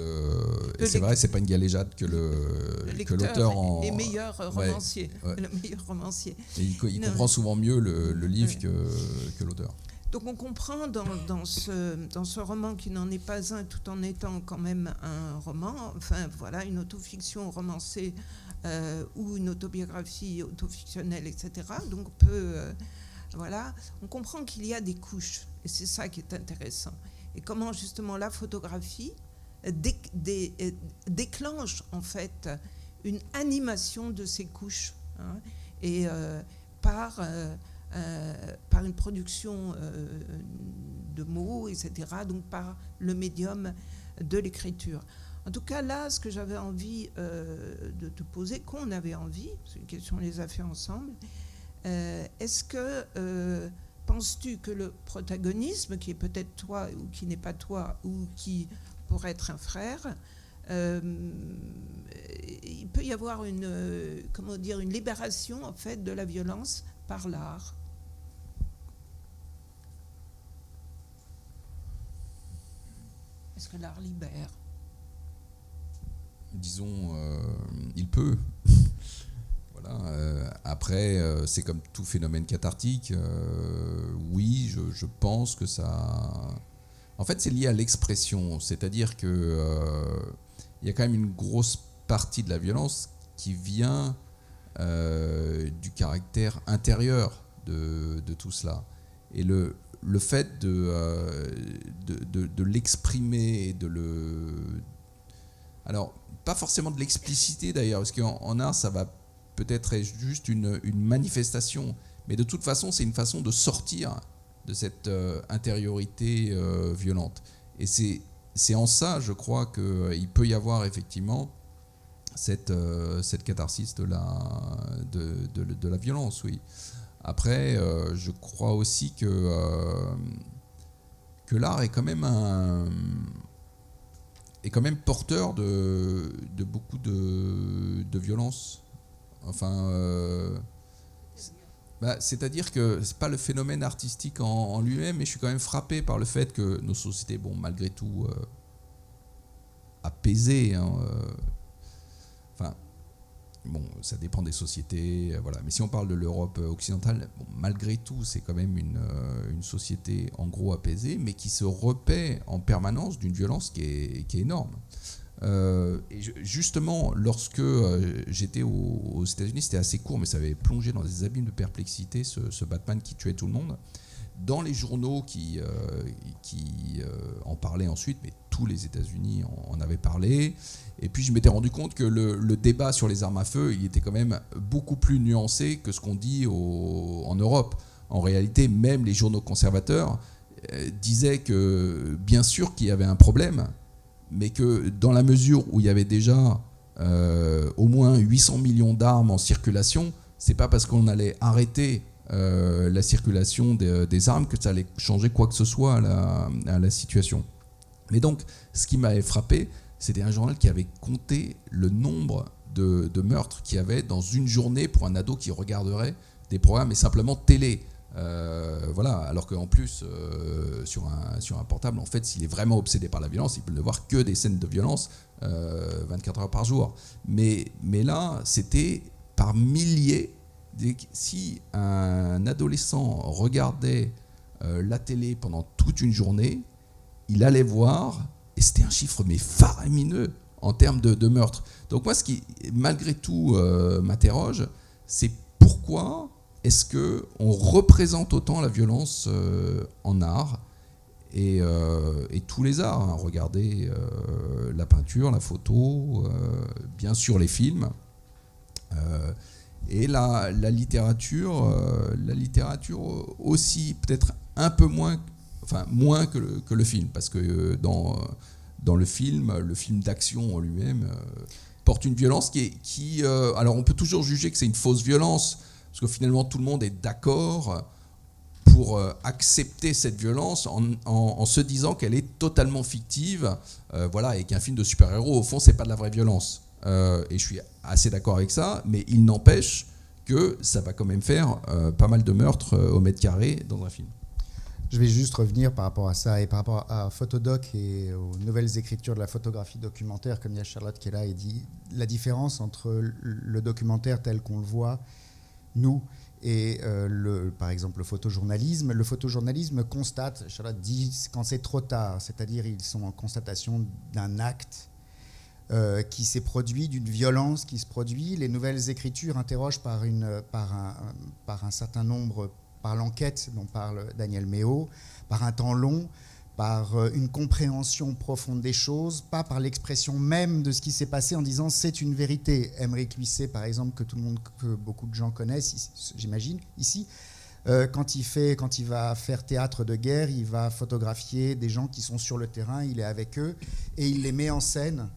et c'est vrai, c'est pas une galéjade que l'auteur est meilleur romancier, le meilleur romancier. Et il comprend souvent mieux le livre que l'auteur. Donc on comprend dans ce roman qui n'en est pas un, tout en étant quand même un roman, enfin voilà, une autofiction romancée ou une autobiographie autofictionnelle, etc. Donc voilà, on comprend qu'il y a des couches, et c'est ça qui est intéressant. Et comment justement la photographie déclenche en fait une animation de ces couches, hein, et par une production de mots, etc., donc par le médium de l'écriture. En tout cas, là, ce que j'avais envie de te poser, qu'on avait envie, c'est une question, on les a fait ensemble, est-ce que, penses-tu que le protagonisme, qui est peut-être toi, ou qui n'est pas toi, ou qui pourrait être un frère, il peut y avoir une libération, en fait, de la violence par l'art? Est-ce que l'art libère? Disons, il peut. Voilà. Après, c'est comme tout phénomène cathartique. Oui, je pense que ça... En fait, c'est lié à l'expression. C'est-à-dire que il y a quand même une grosse partie de la violence qui vient du caractère intérieur de tout cela. Et le fait de l'exprimer et de le... Alors, pas forcément de l'expliciter d'ailleurs, parce qu'en art, ça va peut-être être juste une manifestation. Mais de toute façon, c'est une façon de sortir de cette intériorité violente. Et c'est en ça, je crois, qu'il peut y avoir effectivement cette catharsis de la violence, oui. Après, je crois aussi que l'art est quand même porteur de beaucoup de violence. Enfin, c'est-à-dire que c'est pas le phénomène artistique en lui-même, mais je suis quand même frappé par le fait que nos sociétés, bon, malgré tout, apaisées, hein, bon, ça dépend des sociétés, voilà. Mais si on parle de l'Europe occidentale, bon, malgré tout, c'est quand même une société en gros apaisée, mais qui se repaît en permanence d'une violence qui est énorme. Et justement, lorsque j'étais aux États-Unis, c'était assez court, mais ça avait plongé dans des abîmes de perplexité, ce Batman qui tuait tout le monde. Dans les journaux qui en parlaient ensuite, mais tous les États-Unis en avaient parlé. Et puis je m'étais rendu compte que le débat sur les armes à feu, il était quand même beaucoup plus nuancé que ce qu'on dit en Europe. En réalité, même les journaux conservateurs disaient que bien sûr qu'il y avait un problème, mais que dans la mesure où il y avait déjà au moins 800 millions d'armes en circulation, c'est pas parce qu'on allait arrêter la circulation des armes que ça allait changer quoi que ce soit à la situation. Mais donc, ce qui m'avait frappé, c'était un journal qui avait compté le nombre de meurtres qu'il y avait dans une journée pour un ado qui regarderait des programmes et simplement télé. Voilà, alors qu'en plus, sur un portable, en fait, s'il est vraiment obsédé par la violence, il peut ne voir que des scènes de violence 24 heures par jour. Mais là, c'était par milliers. Si un adolescent regardait la télé pendant toute une journée, il allait voir, et c'était un chiffre mais faramineux en termes de meurtres. Donc moi, ce qui, malgré tout, m'interroge, c'est pourquoi est-ce qu'on représente autant la violence en art et tous les arts, hein. Regardez la peinture, la photo, bien sûr les films, et la littérature aussi, peut-être un peu moins, enfin moins que le film, parce que dans le film d'action en lui-même porte une violence qui alors on peut toujours juger que c'est une fausse violence, parce que finalement tout le monde est d'accord pour accepter cette violence en se disant qu'elle est totalement fictive, voilà, et qu'un film de super-héros, au fond, c'est pas de la vraie violence. et je suis assez d'accord avec ça, mais il n'empêche que ça va quand même faire pas mal de meurtres au mètre carré dans un film. Je vais juste revenir par rapport à ça et par rapport à Photodoc et aux nouvelles écritures de la photographie documentaire, comme il y a Charlotte qui est là et dit la différence entre le documentaire tel qu'on le voit, nous, et par exemple le photojournalisme. Le photojournalisme constate, Charlotte dit, quand c'est trop tard, c'est-à-dire ils sont en constatation d'un acte qui s'est produit, d'une violence qui se produit. Les nouvelles écritures interrogent par un certain nombre, par l'enquête dont parle Daniel Méo, par un temps long, par une compréhension profonde des choses, pas par l'expression même de ce qui s'est passé en disant c'est une vérité. Aymeric Luisset, par exemple, que beaucoup de gens connaissent, j'imagine, ici, quand il va faire théâtre de guerre, il va photographier des gens qui sont sur le terrain, il est avec eux, et il les met en scène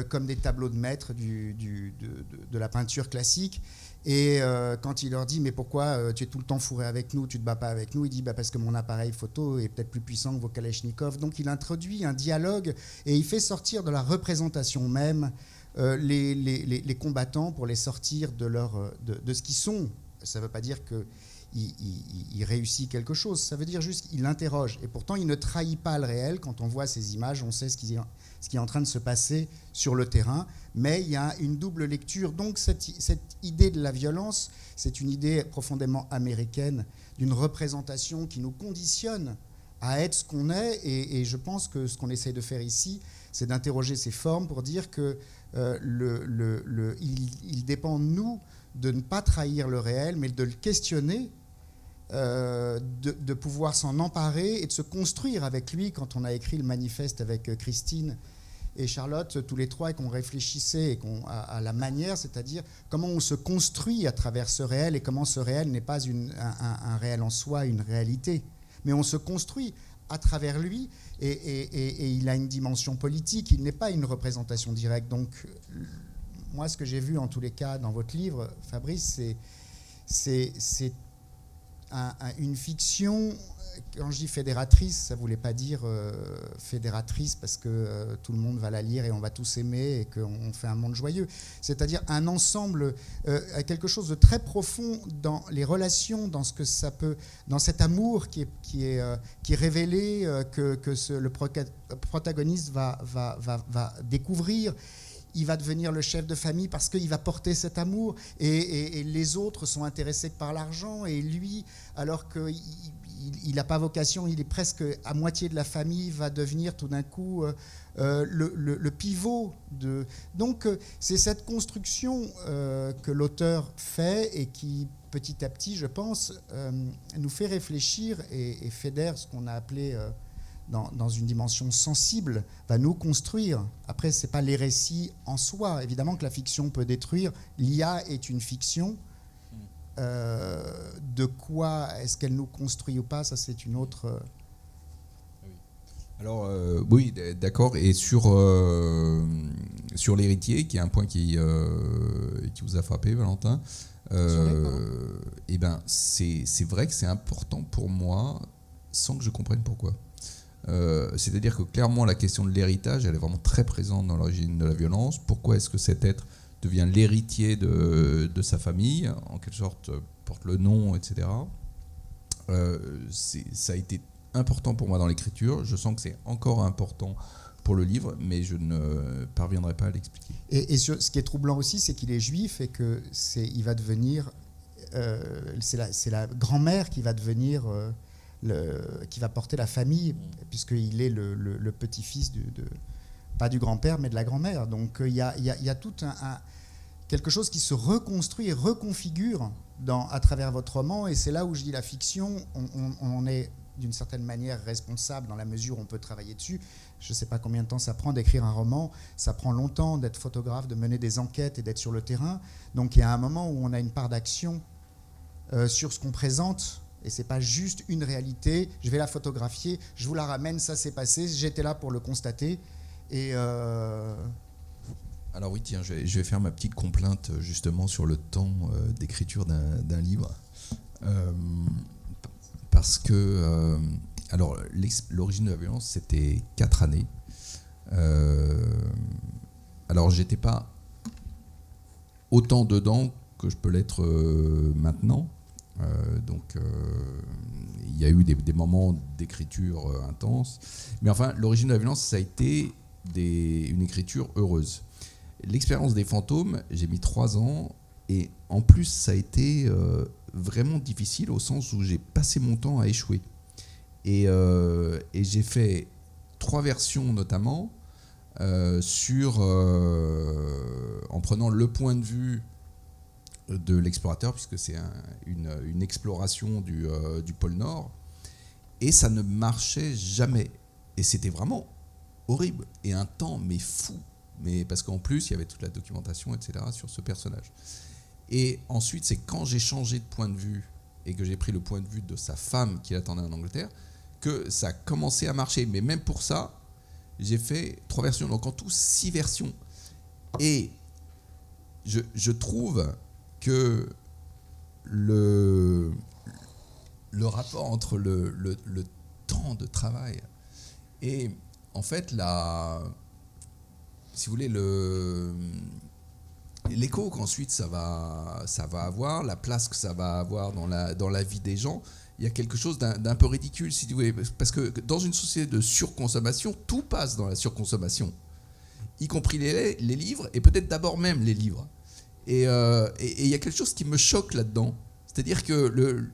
comme des tableaux de maître de la peinture classique. Et quand il leur dit « Mais pourquoi tu es tout le temps fourré avec nous, tu ne te bats pas avec nous ?» Il dit « Parce que mon appareil photo est peut-être plus puissant que vos Kalachnikov. » Donc il introduit un dialogue et il fait sortir de la représentation même les combattants pour les sortir de ce qu'ils sont. Ça ne veut pas dire qu'il réussit quelque chose, ça veut dire juste qu'il interroge. Et pourtant, il ne trahit pas le réel. Quand on voit ces images, on sait ce qui est en train de se passer sur le terrain. Mais il y a une double lecture. Donc cette idée de la violence, c'est une idée profondément américaine, d'une représentation qui nous conditionne à être ce qu'on est. Et je pense que ce qu'on essaye de faire ici, c'est d'interroger ces formes pour dire que il dépend de nous de ne pas trahir le réel, mais de le questionner, de pouvoir s'en emparer et de se construire avec lui. Quand on a écrit le manifeste avec Christine et Charlotte, tous les trois, et qu'on réfléchissait à la manière, c'est-à-dire comment on se construit à travers ce réel et comment ce réel n'est pas un réel en soi, une réalité, mais on se construit à travers lui et il a une dimension politique, il n'est pas une représentation directe. Donc moi, ce que j'ai vu en tous les cas dans votre livre, Fabrice, c'est une fiction. Quand je dis fédératrice, ça ne voulait pas dire fédératrice parce que tout le monde va la lire et on va tous aimer et qu'on fait un monde joyeux. C'est-à-dire un ensemble, quelque chose de très profond dans les relations, dans ce que ça peut, dans cet amour qui est révélé, que le protagoniste va découvrir. Il va devenir le chef de famille parce qu'il va porter cet amour et les autres sont intéressés par l'argent et lui, alors qu'il n'a pas vocation, il est presque à moitié de la famille, va devenir tout d'un coup le pivot. Donc c'est cette construction que l'auteur fait et qui petit à petit, je pense, nous fait réfléchir et fédère ce qu'on a appelé... Dans une dimension sensible, va nous construire. Après, ce n'est pas les récits en soi. Évidemment que la fiction peut détruire. L'IA est une fiction. De quoi est-ce qu'elle nous construit ou pas, ça c'est une autre... Alors, oui, d'accord. Et sur l'héritier, qui est un point qui vous a frappé, Valentin, c'est vrai que c'est important pour moi, sans que je comprenne pourquoi. C'est-à-dire que clairement la question de l'héritage, elle est vraiment très présente dans l'origine de la violence. Pourquoi est-ce que cet être devient l'héritier de sa famille, en quelque sorte porte le nom, etc. Ça a été important pour moi dans l'écriture. Je sens que c'est encore important pour le livre, mais je ne parviendrai pas à l'expliquer. Et ce qui est troublant aussi, c'est qu'il est juif et qu'il va devenir... c'est la grand-mère qui va devenir... qui va porter la famille, puisqu'il est le petit-fils pas du grand-père, mais de la grand-mère. Donc il y a tout quelque chose qui se reconstruit et reconfigure à travers votre roman, et c'est là où je dis la fiction, on est d'une certaine manière responsable dans la mesure où on peut travailler dessus. Je ne sais pas combien de temps ça prend d'écrire un roman, ça prend longtemps d'être photographe, de mener des enquêtes et d'être sur le terrain. Donc il y a un moment où on a une part d'action sur ce qu'on présente. Et ce n'est pas juste une réalité, je vais la photographier, je vous la ramène, ça s'est passé, j'étais là pour le constater. Et Alors oui, tiens, je vais faire ma petite complainte justement sur le temps d'écriture d'un livre. Parce que, alors, l'origine de la violence, c'était 4 années. Alors, j'étais pas autant dedans que je peux l'être maintenant. Il y a eu des moments d'écriture intenses. Mais enfin, l'origine de la violence, ça a été une écriture heureuse. L'expérience des fantômes, j'ai mis 3 ans. Et en plus, ça a été vraiment difficile au sens où j'ai passé mon temps à échouer. Et j'ai fait 3 versions notamment en prenant le point de vue de l'explorateur, puisque c'est une exploration du pôle Nord. Et ça ne marchait jamais. Et c'était vraiment horrible. Et un temps, mais fou. Mais parce qu'en plus, il y avait toute la documentation, etc., sur ce personnage. Et ensuite, c'est quand j'ai changé de point de vue et que j'ai pris le point de vue de sa femme qui l'attendait en Angleterre, que ça a commencé à marcher. Mais même pour ça, j'ai fait 3 versions, donc en tout 6 versions. Et je trouve que le rapport entre le temps de travail et en fait si vous voulez l'écho qu'ensuite ça va avoir, la place que ça va avoir dans la vie des gens, il y a quelque chose d'un peu ridicule, si vous voulez, parce que dans une société de surconsommation, tout passe dans la surconsommation, y compris les livres, et peut-être d'abord même les livres. Et il y a quelque chose qui me choque là-dedans, c'est-à-dire que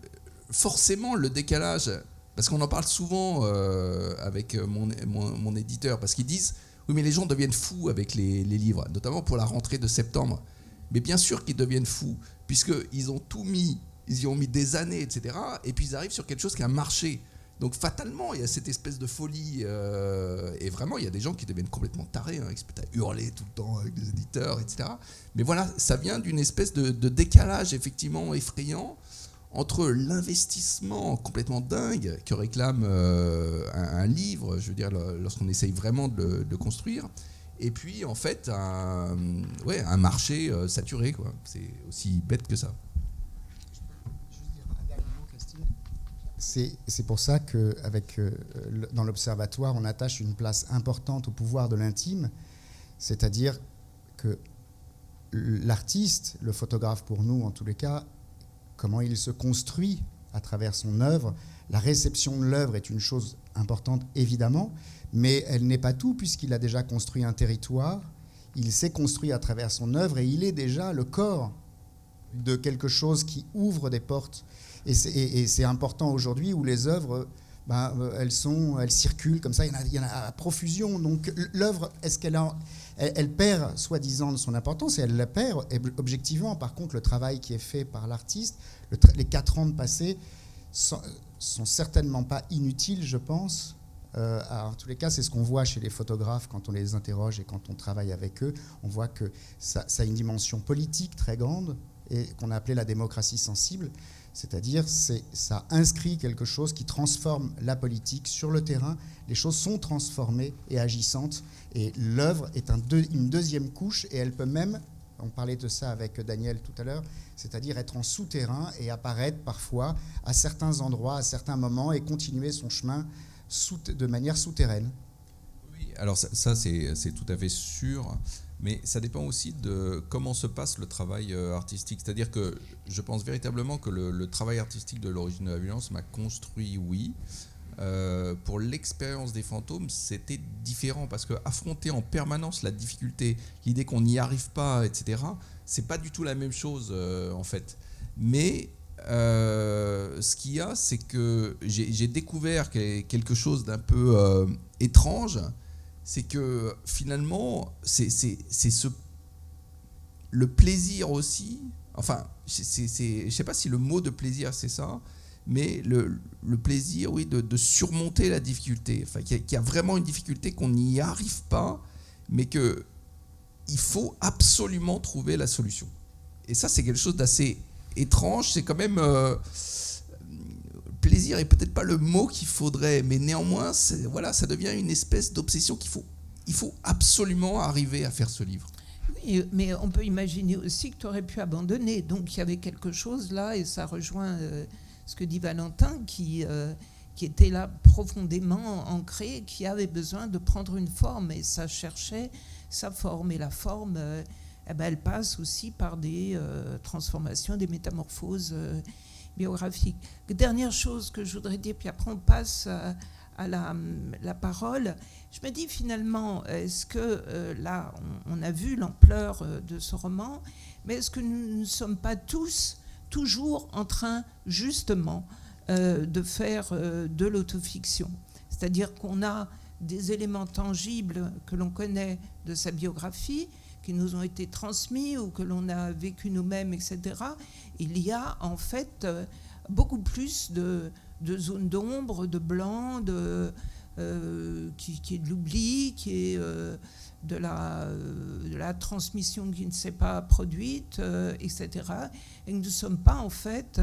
forcément le décalage, parce qu'on en parle souvent avec mon éditeur, parce qu'ils disent oui, mais les gens deviennent fous avec les livres, notamment pour la rentrée de septembre. Mais bien sûr qu'ils deviennent fous, puisqu'ils ont tout mis, ils y ont mis des années, etc. Et puis ils arrivent sur quelque chose qui a marché. Donc fatalement, il y a cette espèce de folie. Et vraiment, il y a des gens qui deviennent complètement tarés, qui se mettent à hurler tout le temps avec des éditeurs, etc. Mais voilà, ça vient d'une espèce de décalage effectivement effrayant entre l'investissement complètement dingue que réclame un livre, je veux dire, lorsqu'on essaye vraiment de le construire, et puis en fait un marché saturé, quoi. C'est aussi bête que ça. C'est pour ça que dans l'Observatoire, on attache une place importante au pouvoir de l'intime, c'est-à-dire que l'artiste, le photographe pour nous en tous les cas, comment il se construit à travers son œuvre. La réception de l'œuvre est une chose importante, évidemment, mais elle n'est pas tout, puisqu'il a déjà construit un territoire, il s'est construit à travers son œuvre, et il est déjà le corps de quelque chose qui ouvre des portes. Et c'est important aujourd'hui où les œuvres, elles circulent comme ça, il y en a à profusion. Donc l'œuvre, est-ce elle perd soi-disant de son importance, et elle la perd objectivement. Par contre, le travail qui est fait par l'artiste, les 4 ans de passé sont certainement pas inutiles, je pense. En tous les cas, c'est ce qu'on voit chez les photographes quand on les interroge et quand on travaille avec eux. On voit que ça a une dimension politique très grande et qu'on a appelé la démocratie sensible. C'est-à-dire, ça inscrit quelque chose qui transforme la politique sur le terrain. Les choses sont transformées et agissantes. Et l'œuvre est une deuxième couche, et elle peut même, on parlait de ça avec Daniel tout à l'heure, c'est-à-dire être en souterrain et apparaître parfois à certains endroits, à certains moments, et continuer son chemin de manière souterraine. Oui, alors ça c'est tout à fait sûr. Mais ça dépend aussi de comment se passe le travail artistique. C'est-à-dire que je pense véritablement que le travail artistique de l'origine de la violence m'a construit, oui. Pour l'expérience des fantômes, c'était différent, parce qu'affronter en permanence la difficulté, l'idée qu'on n'y arrive pas, etc., c'est pas du tout la même chose en fait. Mais ce qu'il y a, c'est que j'ai découvert quelque chose d'un peu étrange. C'est que finalement, c'est le plaisir aussi, enfin, je ne sais pas si le mot de plaisir c'est ça, mais le plaisir, oui, de surmonter la difficulté, enfin, qu'il y a vraiment une difficulté, qu'on n'y arrive pas, mais qu'il faut absolument trouver la solution. Et ça, c'est quelque chose d'assez étrange, c'est quand même... plaisir est peut-être pas le mot qu'il faudrait, mais néanmoins, voilà, ça devient une espèce d'obsession il faut absolument arriver à faire ce livre. Oui, mais on peut imaginer aussi que tu aurais pu abandonner. Donc il y avait quelque chose là, et ça rejoint ce que dit Valentin, qui était là profondément ancré, qui avait besoin de prendre une forme, et ça cherchait sa forme. Et la forme, elle passe aussi par des transformations, des métamorphoses biographiques. Dernière chose que je voudrais dire, puis après on passe à la parole. Je me dis finalement, est-ce que là, on a vu l'ampleur de ce roman, mais est-ce que nous ne sommes pas tous toujours en train, justement, de faire de l'autofiction? C'est-à-dire qu'on a des éléments tangibles que l'on connaît de sa biographie, qui nous ont été transmis ou que l'on a vécu nous-mêmes, etc. Il y a en fait beaucoup plus de zones d'ombre, de blanc, qui est de l'oubli, qui est de la transmission qui ne s'est pas produite, etc. Et que nous ne sommes pas en fait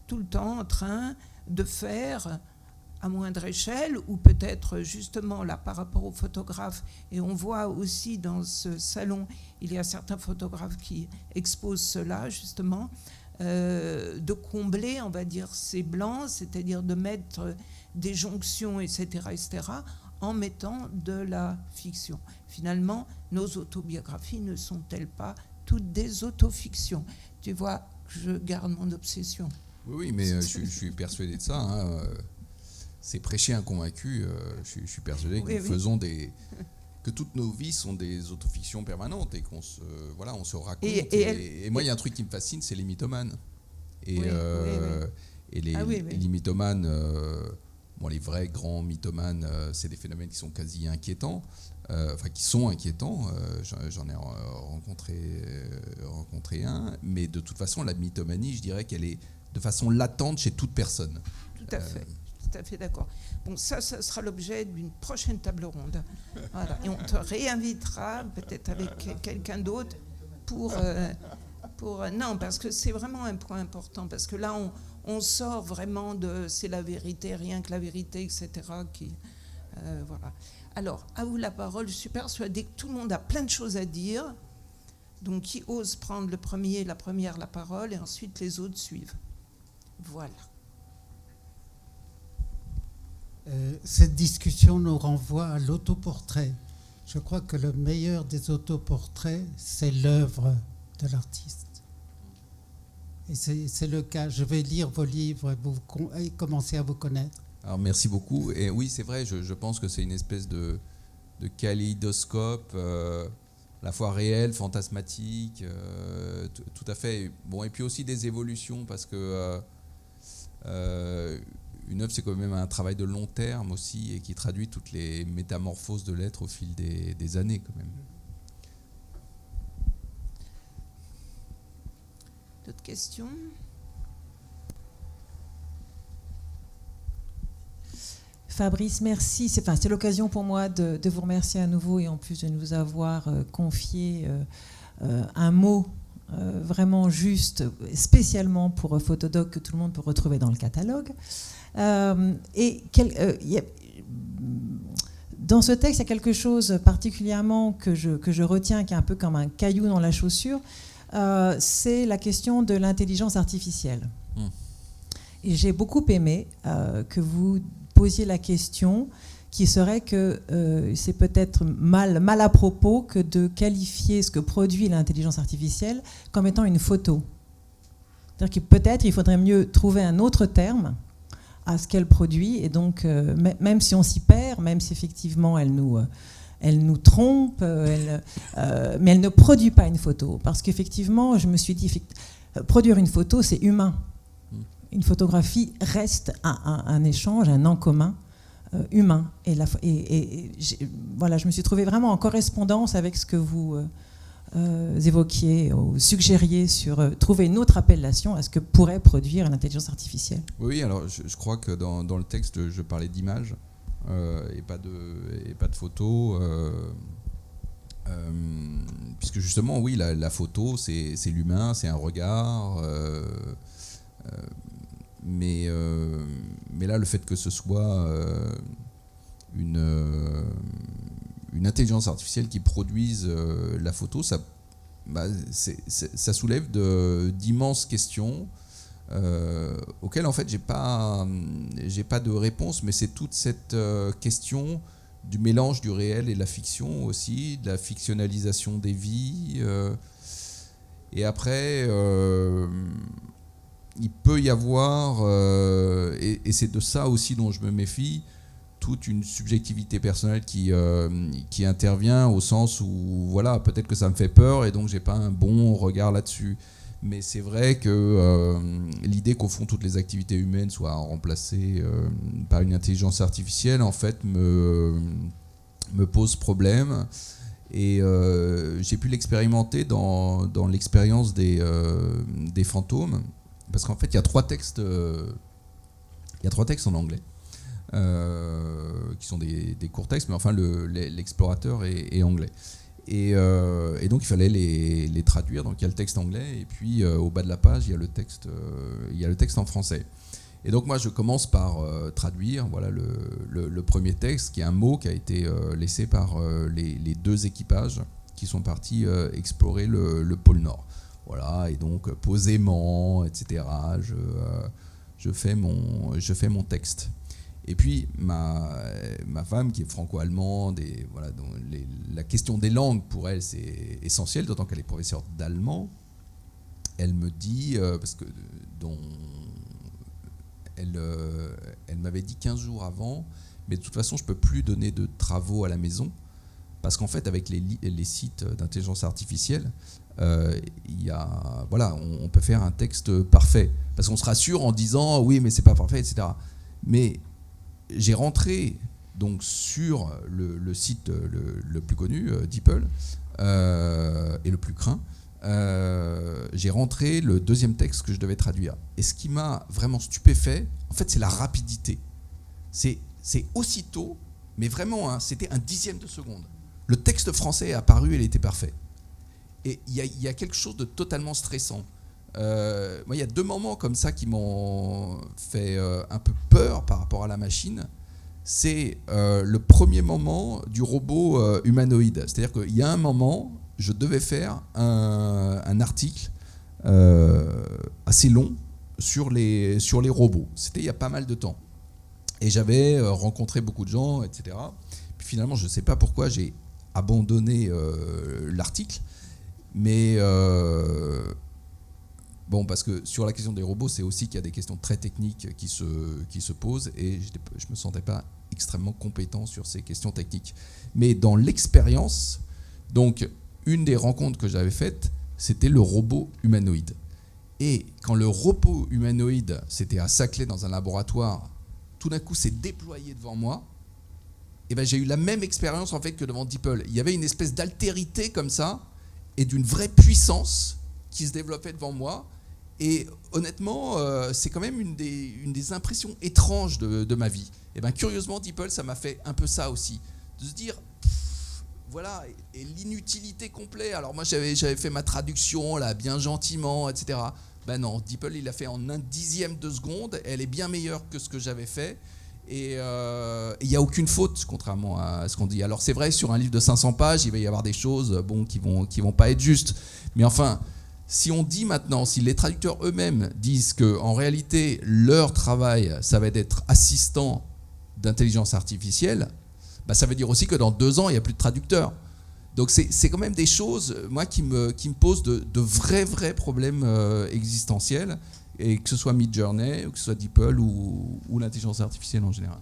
tout le temps en train de faire à moindre échelle, ou peut-être justement là par rapport aux photographes, et on voit aussi dans ce salon, il y a certains photographes qui exposent cela justement, de combler, on va dire, ces blancs, c'est-à-dire de mettre des jonctions, etc., en mettant de la fiction. Finalement, nos autobiographies ne sont-elles pas toutes des autofictions? Tu vois, je garde mon obsession. Oui, mais je suis persuadé de ça. Hein. C'est prêcher un convaincu. Je suis persuadé que nous faisons que toutes nos vies sont des autofictions permanentes et qu'on se raconte. Et moi, il y a un truc qui me fascine, c'est les mythomanes. Et les mythomanes, les vrais grands mythomanes, c'est des phénomènes qui sont quasi inquiétants, qui sont inquiétants. J'en ai rencontré un, mais de toute façon, la mythomanie, je dirais qu'elle est de façon latente chez toute personne. Tout à fait. Tout à fait d'accord. Bon, ça sera l'objet d'une prochaine table ronde. Voilà. Et on te réinvitera, peut-être avec quelqu'un d'autre, pour non, parce que c'est vraiment un point important, parce que là, on sort vraiment de « c'est la vérité, rien que la vérité », etc. Voilà. Alors, à vous la parole. Je suis persuadée que tout le monde a plein de choses à dire. Donc, qui ose prendre la première la parole, et ensuite les autres suivent. Voilà. Cette discussion nous renvoie à l'autoportrait. Je crois que le meilleur des autoportraits, c'est l'œuvre de l'artiste. Et c'est le cas. Je vais lire vos livres et commencer à vous connaître. Alors, merci beaucoup. Et oui, c'est vrai, je pense que c'est une espèce de kaléidoscope, à la fois réel, fantasmatique, tout à fait. Bon, et puis aussi des évolutions, parce que une œuvre, c'est quand même un travail de long terme aussi, et qui traduit toutes les métamorphoses de l'être au fil des années quand même. D'autres questions ? Fabrice, merci. C'est l'occasion pour moi de vous remercier à nouveau, et en plus de nous avoir confié un mot vraiment juste, spécialement pour Photodoc, que tout le monde peut retrouver dans le catalogue. Dans ce texte, il y a quelque chose particulièrement que je retiens, qui est un peu comme un caillou dans la chaussure. C'est la question de l'intelligence artificielle. Et j'ai beaucoup aimé que vous posiez la question, qui serait que c'est peut-être mal à propos que de qualifier ce que produit l'intelligence artificielle comme étant une photo. C'est-à-dire que peut-être il faudrait mieux trouver un autre terme à ce qu'elle produit, et donc même si on s'y perd, même si effectivement elle nous trompe, mais elle ne produit pas une photo. Parce qu'effectivement, je me suis dit, produire une photo, c'est humain. Une photographie reste un échange, un en commun humain. Voilà, je me suis trouvée vraiment en correspondance avec ce que vous évoquiez ou suggériez sur trouver une autre appellation à ce que pourrait produire une intelligence artificielle. Oui, alors je crois que dans le texte, je parlais d'images et pas de photos. Puisque justement, oui, la photo, c'est l'humain, c'est un regard. Mais là, le fait que ce soit une intelligence artificielle qui produise la photo, ça soulève d'immenses questions auxquelles en fait j'ai pas de réponse, mais c'est toute cette question du mélange du réel et de la fiction aussi, de la fictionnalisation des vies. Et après, il peut y avoir, et c'est de ça aussi dont je me méfie, toute une subjectivité personnelle qui intervient au sens où, voilà, peut-être que ça me fait peur et donc j'ai pas un bon regard là-dessus. Mais c'est vrai que l'idée qu'au fond toutes les activités humaines soient remplacées par une intelligence artificielle, en fait, me pose problème. Et j'ai pu l'expérimenter dans l'expérience des fantômes, parce qu'en fait, il y a trois textes en anglais. Qui sont des courts textes, mais enfin l'explorateur est anglais. Et donc il fallait les traduire. Donc il y a le texte anglais et puis au bas de la page il y a le texte en français. Et donc moi je commence par traduire le premier texte, qui est un mot qui a été laissé par les deux équipages qui sont partis explorer le pôle Nord. Voilà, et donc posément, etc. Je fais mon texte. Et puis ma femme, qui est franco-allemande, et voilà, donc la question des langues pour elle c'est essentiel, d'autant qu'elle est professeure d'allemand. Elle me dit, parce que elle m'avait dit 15 jours avant, mais de toute façon je ne peux plus donner de travaux à la maison, parce qu'en fait avec les sites d'intelligence artificielle, on peut faire un texte parfait, parce qu'on se rassure en disant oui mais c'est pas parfait, etc. Mais j'ai rentré donc sur le site le plus connu, DeepL, et le plus craint. J'ai rentré le deuxième texte que je devais traduire. Et ce qui m'a vraiment stupéfait, en fait, c'est la rapidité. C'est aussitôt, mais vraiment, hein, c'était un dixième de seconde. Le texte français est apparu, il était parfait. Et il y a quelque chose de totalement stressant. Moi, il y a deux moments comme ça qui m'ont fait un peu peur par rapport à la machine. C'est le premier moment du robot humanoïde. C'est-à-dire qu'il y a un moment, je devais faire un article assez long sur les robots. C'était il y a pas mal de temps. Et j'avais rencontré beaucoup de gens, etc. Puis finalement, je ne sais pas pourquoi j'ai abandonné l'article. Mais bon, parce que sur la question des robots, c'est aussi qu'il y a des questions très techniques qui se posent, et je ne me sentais pas extrêmement compétent sur ces questions techniques. Mais dans l'expérience, donc une des rencontres que j'avais faites, c'était le robot humanoïde. Et quand le robot humanoïde s'était à Saclay dans un laboratoire, tout d'un coup s'est déployé devant moi, et ben j'ai eu la même expérience en fait que devant DeepL. Il y avait une espèce d'altérité comme ça, et d'une vraie puissance qui se développait devant moi. Et honnêtement, c'est quand même une des impressions étranges de ma vie. Et bien curieusement, DeepL, ça m'a fait un peu ça aussi. De se dire, voilà, et l'inutilité complète. Alors moi, j'avais fait ma traduction, là, bien gentiment, etc. Ben non, DeepL, il l'a fait en un dixième de seconde. Elle est bien meilleure que ce que j'avais fait. Et il n'y a aucune faute, contrairement à ce qu'on dit. Alors c'est vrai, sur un livre de 500 pages, il va y avoir des choses qui vont pas être justes. Mais enfin, si on dit maintenant, si les traducteurs eux-mêmes disent qu'en réalité, leur travail, ça va être assistant d'intelligence artificielle, bah, ça veut dire aussi que dans 2 ans, il n'y a plus de traducteurs. Donc c'est quand même des choses, moi, qui me posent de vrais problèmes existentiels. Et que ce soit Midjourney, ou que ce soit DeepL ou l'intelligence artificielle en général.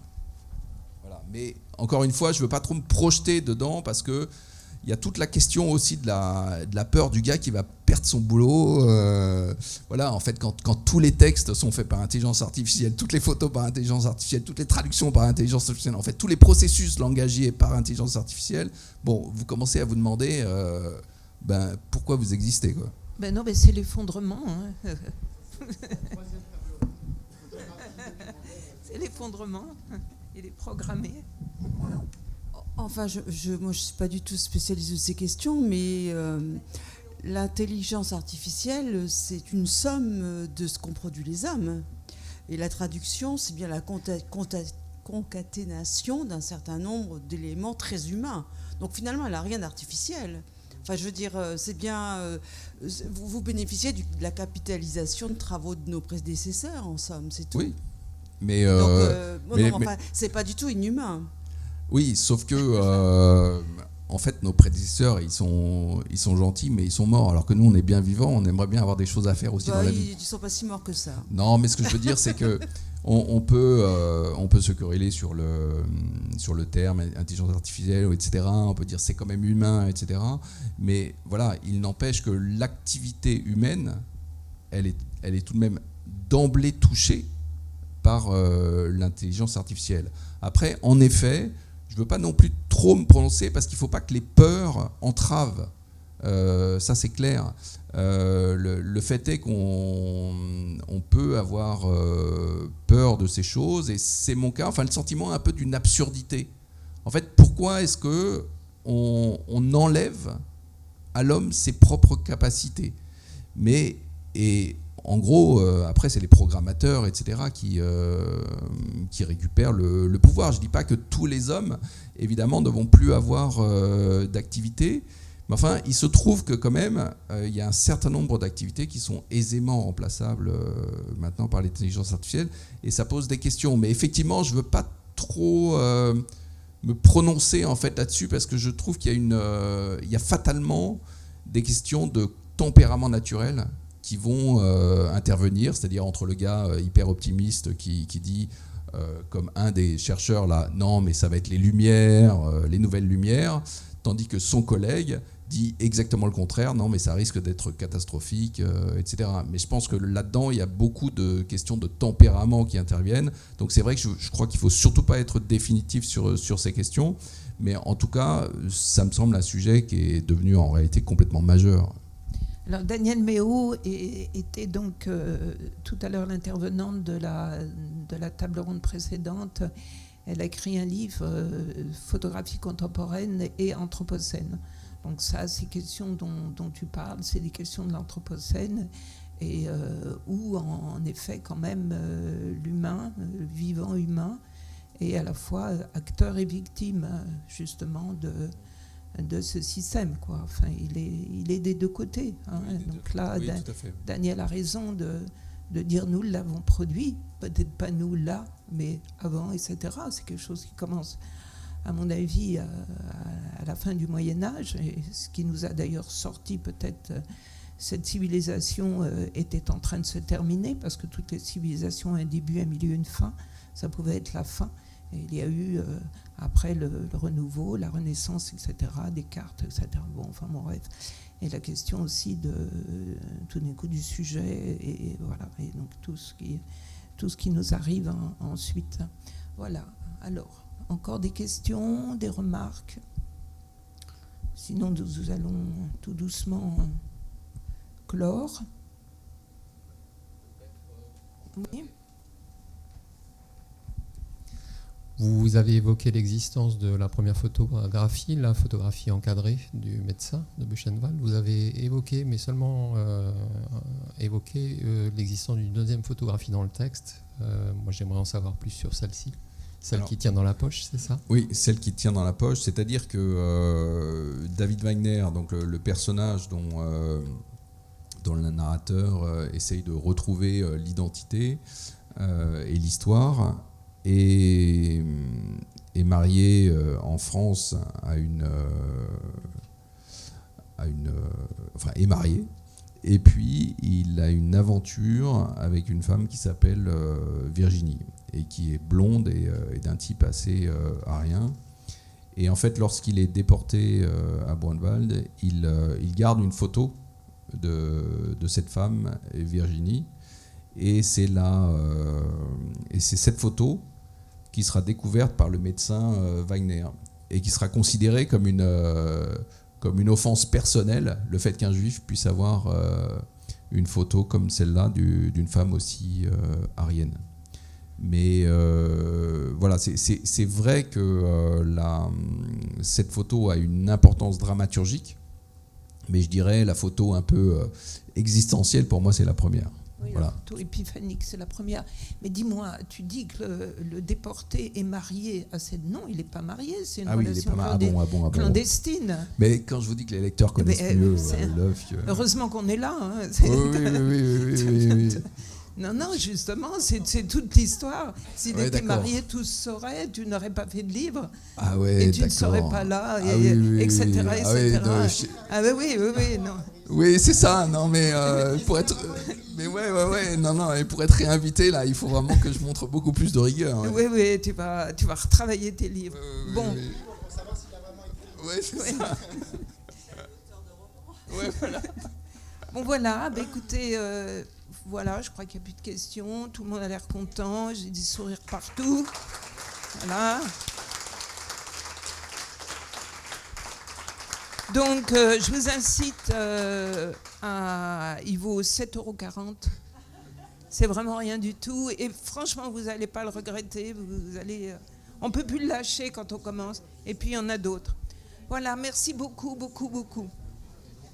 Voilà. Mais encore une fois, je ne veux pas trop me projeter dedans, parce qu'il y a toute la question aussi de la peur du gars qui va perdre son boulot. Voilà, en fait, quand tous les textes sont faits par intelligence artificielle, toutes les photos par intelligence artificielle, toutes les traductions par intelligence artificielle, en fait, tous les processus langagiers par intelligence artificielle, bon, vous commencez à vous demander pourquoi vous existez, quoi. Ben non, mais c'est l'effondrement. Hein. C'est l'effondrement. Il est programmé. Enfin, moi, je ne suis pas du tout spécialiste de ces questions, mais l'intelligence artificielle, c'est une somme de ce qu'ont produit les hommes. Et la traduction, c'est bien la concaténation d'un certain nombre d'éléments très humains. Donc finalement, elle n'a rien d'artificiel. Enfin, je veux dire, c'est bien. Vous bénéficiez de la capitalisation de travaux de nos prédécesseurs, en somme, c'est tout. Oui, mais. Donc, enfin, c'est pas du tout inhumain. Oui, sauf que en fait, nos prédécesseurs, ils sont gentils, mais ils sont morts. Alors que nous, on est bien vivants, on aimerait bien avoir des choses à faire aussi dans la vie. Ils ne sont pas si morts que ça. Non, mais ce que je veux dire, c'est que on peut se quereller sur le terme intelligence artificielle, etc. On peut dire c'est quand même humain, etc. Mais voilà, il n'empêche que l'activité humaine, elle est tout de même d'emblée touchée par l'intelligence artificielle. Après, en effet, je ne veux pas non plus trop me prononcer parce qu'il ne faut pas que les peurs entravent. Ça, c'est clair. Le fait est qu'on peut avoir peur de ces choses, et c'est mon cas, enfin le sentiment un peu d'une absurdité. En fait, pourquoi est-ce qu'on enlève à l'homme ses propres capacités ? Et en gros, après, c'est les programmateurs, etc., qui récupèrent le pouvoir. Je ne dis pas que tous les hommes, évidemment, ne vont plus avoir d'activité. Mais enfin, il se trouve que quand même, il y a un certain nombre d'activités qui sont aisément remplaçables maintenant par l'intelligence artificielle, et ça pose des questions. Mais effectivement, je ne veux pas trop me prononcer en fait là-dessus, parce que je trouve qu'il y a fatalement des questions de tempérament naturel qui vont intervenir, c'est-à-dire entre le gars hyper optimiste qui dit, comme un des chercheurs là, non mais ça va être les lumières, les nouvelles lumières, tandis que son collègue dit exactement le contraire, non mais ça risque d'être catastrophique, etc. Mais je pense que là-dedans, il y a beaucoup de questions de tempérament qui interviennent. Donc c'est vrai que je crois qu'il ne faut surtout pas être définitif sur ces questions, mais en tout cas, ça me semble un sujet qui est devenu en réalité complètement majeur. Alors Danielle Méo était donc tout à l'heure l'intervenante de la table ronde précédente. Elle a écrit un livre, Photographie contemporaine et anthropocène. Donc ça, ces questions dont tu parles, c'est des questions de l'anthropocène, et où en effet quand même l'humain, le vivant humain, est à la fois acteur et victime justement de ce système, quoi. Enfin, il est des deux côtés, hein. Oui, donc là, oui, Daniel a raison de dire nous l'avons produit, peut-être pas nous là, mais avant, etc. C'est quelque chose qui commence, à mon avis, à la fin du Moyen-Âge, et ce qui nous a d'ailleurs sorti peut-être, cette civilisation était en train de se terminer, parce que toutes les civilisations ont un début, un milieu, une fin. Ça pouvait être la fin. Et il y a eu, après le renouveau, la Renaissance, etc., Descartes, etc. Bon, enfin, bon, bref. Et la question aussi tout d'un coup du sujet, et voilà. Et donc tout ce qui nous arrive ensuite. Voilà. Alors, encore des questions, des remarques? Sinon, nous allons tout doucement clore. Oui. Vous avez évoqué l'existence de la première photographie, la photographie encadrée du médecin de Buchenwald. Vous avez évoqué, mais seulement évoqué l'existence d'une deuxième photographie dans le texte. Moi, j'aimerais en savoir plus sur celle-ci. Celle qui tient dans la poche, c'est ça ? Oui, celle qui tient dans la poche, c'est-à-dire que David Wagner, donc le personnage dont le narrateur essaye de retrouver l'identité et l'histoire, est marié en France est marié, et puis il a une aventure avec une femme qui s'appelle Virginie, et qui est blonde et d'un type assez arien. Et en fait, lorsqu'il est déporté à Buchenwald, il garde une photo de cette femme, Virginie, et c'est cette photo qui sera découverte par le médecin Wagner, et qui sera considérée comme une offense personnelle, le fait qu'un juif puisse avoir une photo comme celle-là d'une femme aussi arienne. Mais voilà, c'est vrai que cette photo a une importance dramaturgique, mais je dirais la photo un peu existentielle, pour moi, c'est la première. Oui, voilà. La photo épiphanique, c'est la première. Mais dis-moi, tu dis que le déporté est marié à cette... Non, il n'est pas marié, c'est une relation clandestine. Mais quand je vous dis que les lecteurs connaissent mieux l'œuf... Heureusement qu'on est là. Hein. Oui. Non, justement, c'est toute l'histoire. S'il Ouais, était d'accord. marié, tous sauraient, tu n'aurais pas fait de livre. Ah ouais, Et tu ne d'accord. serais pas là, Ah oui, etc. oui. etc. Ah oui, non, Ah oui, non. Oui, c'est ça. Non, mais pour être, mais ouais. Non. Et pour être réinvité là, il faut vraiment que je montre beaucoup plus de rigueur. Ouais. Oui, tu vas retravailler tes livres. Bon. Oui. Ouais, c'est ça. Ouais, voilà. Bon, voilà. Bah, écoutez, voilà, je crois qu'il n'y a plus de questions. Tout le monde a l'air content. J'ai des sourires partout. Voilà. Donc, je vous incite il vaut 7,40 €. C'est vraiment rien du tout. Et franchement, vous n'allez pas le regretter. On ne peut plus le lâcher quand on commence. Et puis, il y en a d'autres. Voilà, merci beaucoup.